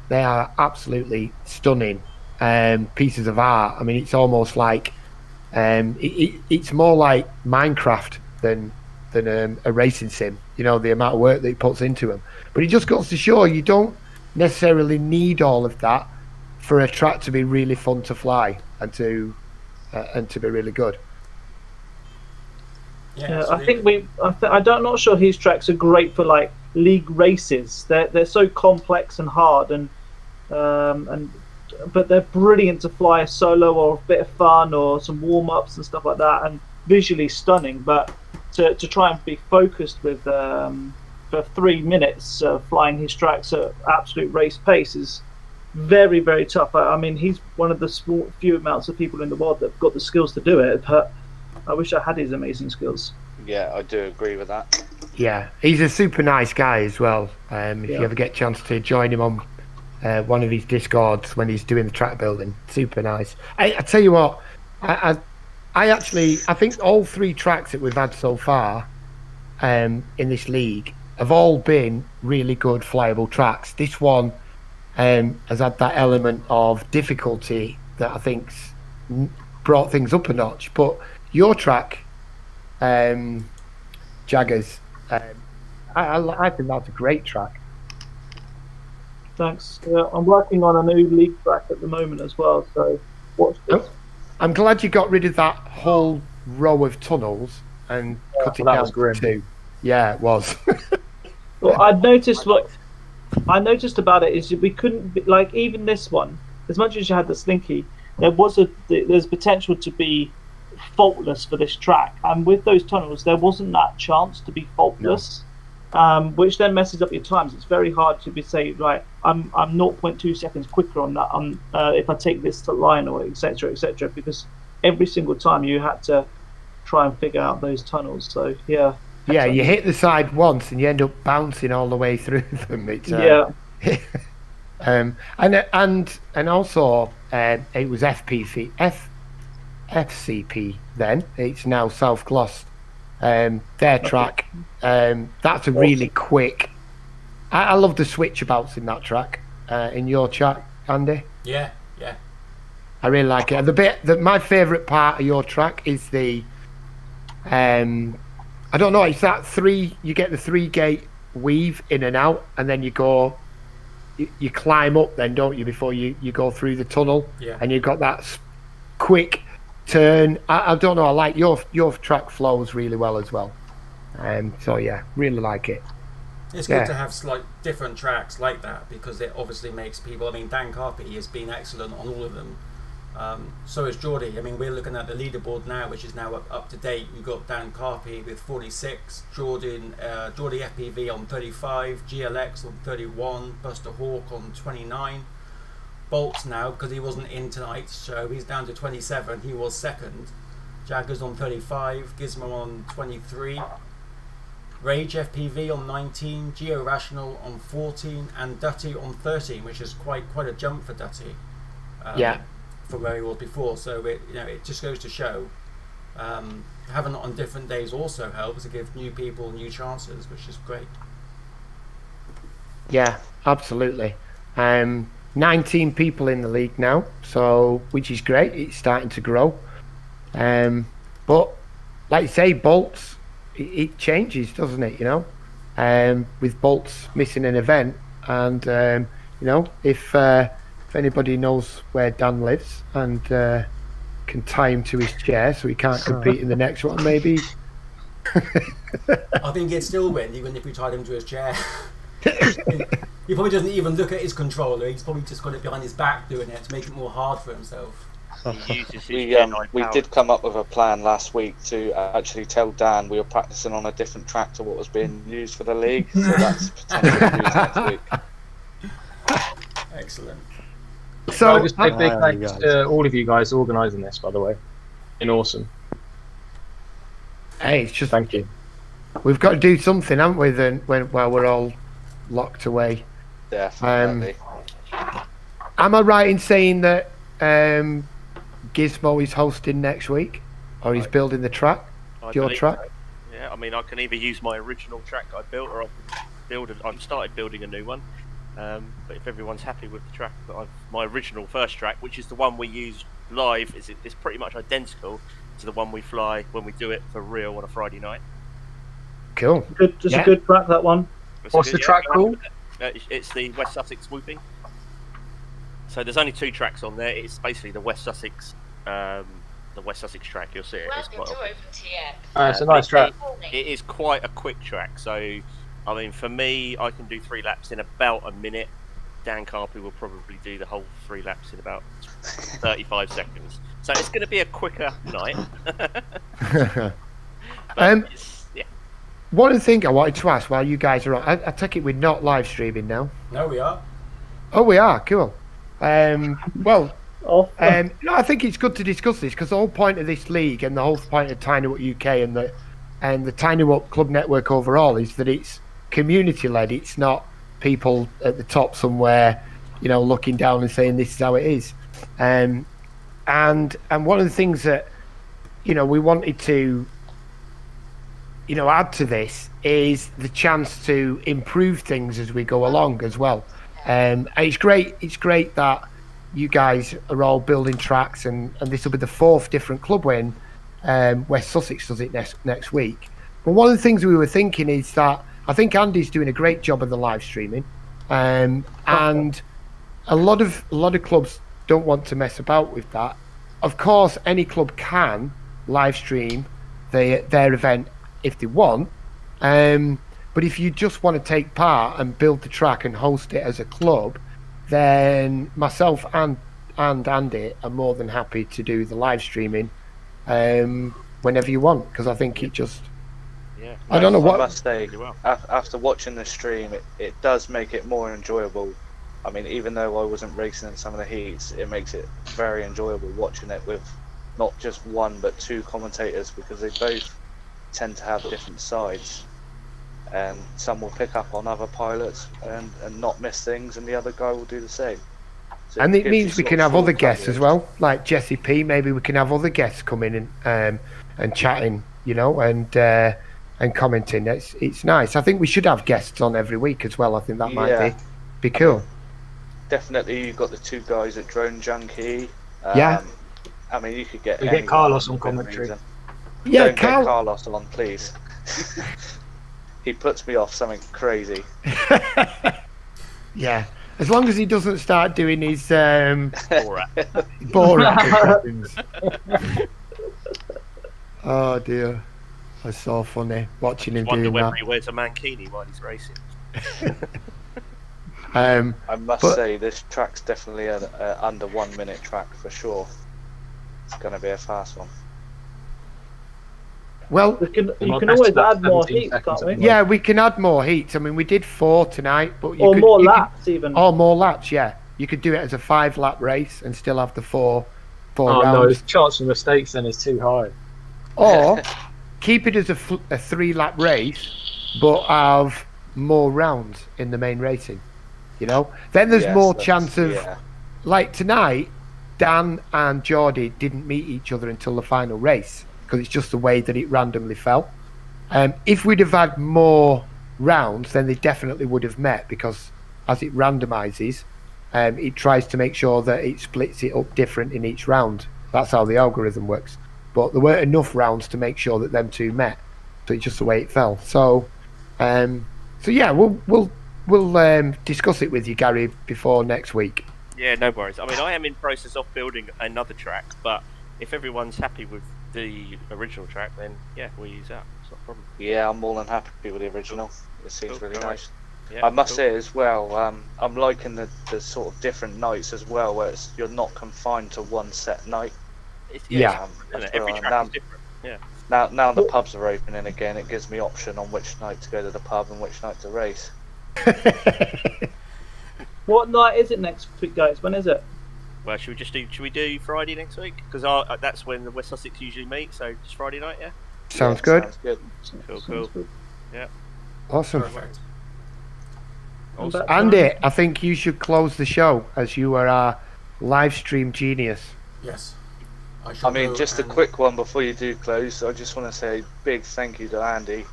S2: they are absolutely stunning pieces of art. I mean, it's almost like it's more like Minecraft than a racing sim. The amount of work that he puts into them. But it just goes to show you don't necessarily need all of that for a track to be really fun to fly and to be really good.
S8: Yeah, I think I'm not sure his tracks are great for like league races. They're so complex and hard, but they're brilliant to fly a solo or a bit of fun or some warm ups and stuff like that, and visually stunning. But to try and be focused with for 3 minutes flying his tracks at absolute race pace is very, very tough. I mean, he's one of the few amounts of people in the world that have got the skills to do it, but I wish I had his amazing skills.
S5: Yeah, I do agree with that.
S2: Yeah, he's a super nice guy as well. If you ever get a chance to join him on one of his Discords when he's doing the track building, super nice. I tell you what, I think all 3 tracks that we've had so far in this league have all been really good flyable tracks. This one has had that element of difficulty that I think's brought things up a notch. But your track, Jaggers, I think that's a great track.
S8: Thanks. I'm working on a new league track at the moment as well, so watch this.
S2: I'm glad you got rid of that whole row of tunnels and cut it down to 2. Yeah, it was.
S8: Well, I noticed about it is that we couldn't like even this one. As much as you had the slinky, there's potential to be faultless for this track, and with those tunnels, there wasn't that chance to be faultless, which then messes up your times. It's very hard to say right. I'm 0.2 seconds quicker on that. If I take this to line or etc., because every single time you had to try and figure out those tunnels. So yeah.
S2: Yeah, you hit the side once and you end up bouncing all the way through them. It's, and also it was FCP then. It's now South Gloss. Their track. That's a really quick. I love the switchabouts in that track. In your track, Andy.
S1: Yeah.
S2: I really like it. My favourite part of your track is the. I don't know. It's that 3. You get the 3-gate weave in and out, and then you go. You climb up, then don't you? Before you go through the tunnel, and you've got that quick turn. I don't know. I like your track flows really well as well. So yeah, really like it.
S1: It's good to have different tracks like that because it obviously makes people. I mean, Dan Carpy has been excellent on all of them. So is Geordie. I mean, we're looking at the leaderboard now, which is now up to date. We've got Dan Carpy with 46, Geordie FPV on 35, GLX on 31, Buster Hawk on 29. Bolts now, because he wasn't in tonight's show, he's down to 27. He was second. Jaggers on 35, Gizmo on 23, Rage FPV on 19, Geo Rational on 14, and Dutty on 13, which is quite a jump for Dutty. From where he was before, so it just goes to show having it on different days also helps to give new people new chances, which is great.
S2: Yeah, absolutely. 19 people in the league now, so which is great. It's starting to grow. But like you say, bolts, it changes, doesn't it? You know, with bolts missing an event, and you know, if anybody knows where Dan lives and can tie him to his chair so he can't compete in the next one, maybe.
S1: I think he'd still win even if we tied him to his chair. He probably doesn't even look at his controller. He's probably just got it behind his back doing it to make it more hard for himself.
S5: We did come up with a plan last week to actually tell Dan we were practicing on a different track to what was being used for the league, so that's potentially used next week.
S1: Excellent.
S6: So just a big thanks to all of you guys organising this, by the way. Been awesome.
S2: Hey, it's just
S6: thank you.
S2: We've got to do something, haven't we? Then while we're all locked away.
S5: Definitely.
S2: Am I right in saying that Gizmo is hosting next week, or he's building the track? Your track?
S11: Yeah, I mean, I can either use my original track I built, or I can build. I've started building a new one. But if everyone's happy with the track that my original first track, which is the one we use live, is pretty much identical to the one we fly when we do it for real on a Friday night.
S2: Cool.
S8: Good, just a good track, that one.
S6: What's the track called?
S11: It's the West Sussex Swooping. So there's only 2 tracks on there. It's basically the West Sussex track. You'll see it. It's quite
S6: it's a nice track.
S11: It is quite a quick track. So, I mean, for me, I can do 3 laps in about a minute. Dan Carpy will probably do the whole 3 laps in about 35 seconds. So it's going to be a quicker night.
S2: One thing I wanted to ask while you guys are on, I take it we're not live streaming now.
S1: No, we are.
S2: Oh, we are. Cool. No, I think it's good to discuss this because the whole point of this league and the whole point of Tiny What UK and the Tiny What Club Network overall is that it's community led. It's not people at the top somewhere, you know, looking down and saying this is how it is. And one of the things that, you know, we wanted to, you know, add to this is the chance to improve things as we go along as well. And it's great that you guys are all building tracks, and this will be the 4th different club when West Sussex does it next week. But one of the things we were thinking is that I think Andy's doing a great job of the live streaming, and a lot of clubs don't want to mess about with that. Of course, any club can live stream their event if they want, but if you just want to take part and build the track and host it as a club, then myself and Andy are more than happy to do the live streaming whenever you want, because I think it just I don't know what
S5: I must say, after watching the stream, it does make it more enjoyable. I mean, even though I wasn't racing in some of the heats, it makes it very enjoyable watching it with not just 1 but 2 commentators, because they both tend to have different sides, and some will pick up on other pilots and not miss things, and the other guy will do the same. So
S2: and it means we can have other guests as well, like Jesse P. Maybe we can have other guests coming in and chatting, you know, and commenting. It's nice. I think we should have guests on every week as well. I think that might be cool.
S5: Definitely, you've got the 2 guys at Drone Junkie.
S2: I
S5: mean, you could get
S6: Carlos on commentary.
S2: Yeah,
S5: Don't get Carlos on, please. He puts me off something crazy.
S2: Yeah, as long as he doesn't start doing his Borat. Oh dear, that's so funny watching him doing that.
S11: Whether he wears a mankini while he's racing.
S5: I must say, this track's definitely an under 1 minute track for sure. It's going to be a fast one.
S2: Well,
S8: you can always add more heats, can't we?
S2: Yeah, we can add more heats. I mean, we did 4 tonight, but
S8: more laps even.
S2: Or more laps, yeah. You could do it as a 5-lap race and still have the 4 rounds.
S6: No, the chance of mistakes then is too high.
S2: Or keep it as a 3-lap race, but have more rounds in the main racing. You know, then there's more chance of, like tonight, Dan and Geordie didn't meet each other until the final race because it's just the way that it randomly fell. If we'd have had more rounds, then they definitely would have met, because as it randomizes, it tries to make sure that it splits it up different in each round. That's how the algorithm works. But there weren't enough rounds to make sure that them two met, so it's just the way it fell. So yeah, we'll discuss it with you, Gary, before next week.
S11: Yeah, no worries. I mean, I am in process of building another track, but if everyone's happy with the original track, then yeah, we'll use that. It's not a problem.
S5: Yeah, I'm more than happy with the original. It seems really nice.
S11: Yeah,
S5: I must say as well, I'm liking the sort of different nights as well, where you're not confined to one set night.
S11: Every track is different. Yeah.
S5: Now the pubs are opening again, it gives me option on which night to go to the pub and which night to race.
S8: What night is it next week, guys? When is it?
S11: Well, should we do Friday next week? Because that's when the West Sussex usually meet. So just Friday night, yeah.
S2: Sounds good.
S5: Sounds good.
S11: Cool. Yeah.
S2: Awesome.
S1: Perfect.
S2: Andy, I think you should close the show as you are our live stream genius.
S1: Yes.
S5: I mean, just a quick one before you do close. I just want to say a big thank you to Andy.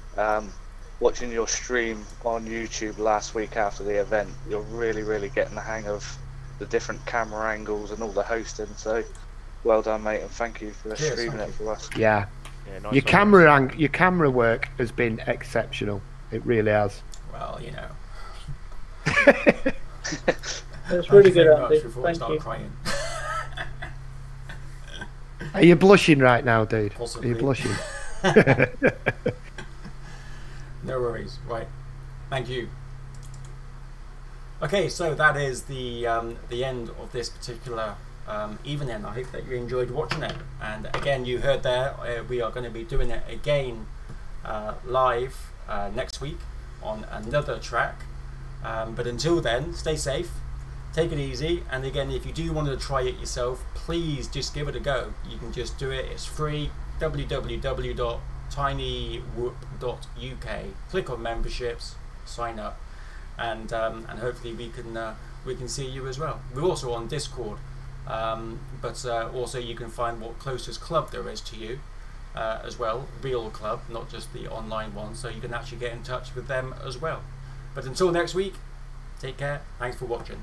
S5: Watching your stream on YouTube last week after the event, you're really getting the hang of the different camera angles and all the hosting. So, well done, mate, and thank you for streaming it for us.
S2: Yeah.
S11: Nice
S2: Your camera work has been exceptional. It really has.
S1: Well, you know.
S8: It's really good, Andy. Thank you.
S1: Crying.
S2: Are you blushing right now, dude?
S1: Possibly.
S2: Are you blushing?
S1: No worries. Right. Thank you. Okay, so that is the end of this particular evening. I hope that you enjoyed watching it. And again, you heard there, we are going to be doing it again live next week on another track. But until then, stay safe, take it easy, and again, if you do want to try it yourself, please just give it a go. You can just do it, it's free. www.tinywhoop.uk. Click on memberships, sign up, and hopefully we can see you as well. We're also on Discord, but also you can find what closest club there is to you as well, real club, not just the online one, so you can actually get in touch with them as well. But until next week, take care, thanks for watching.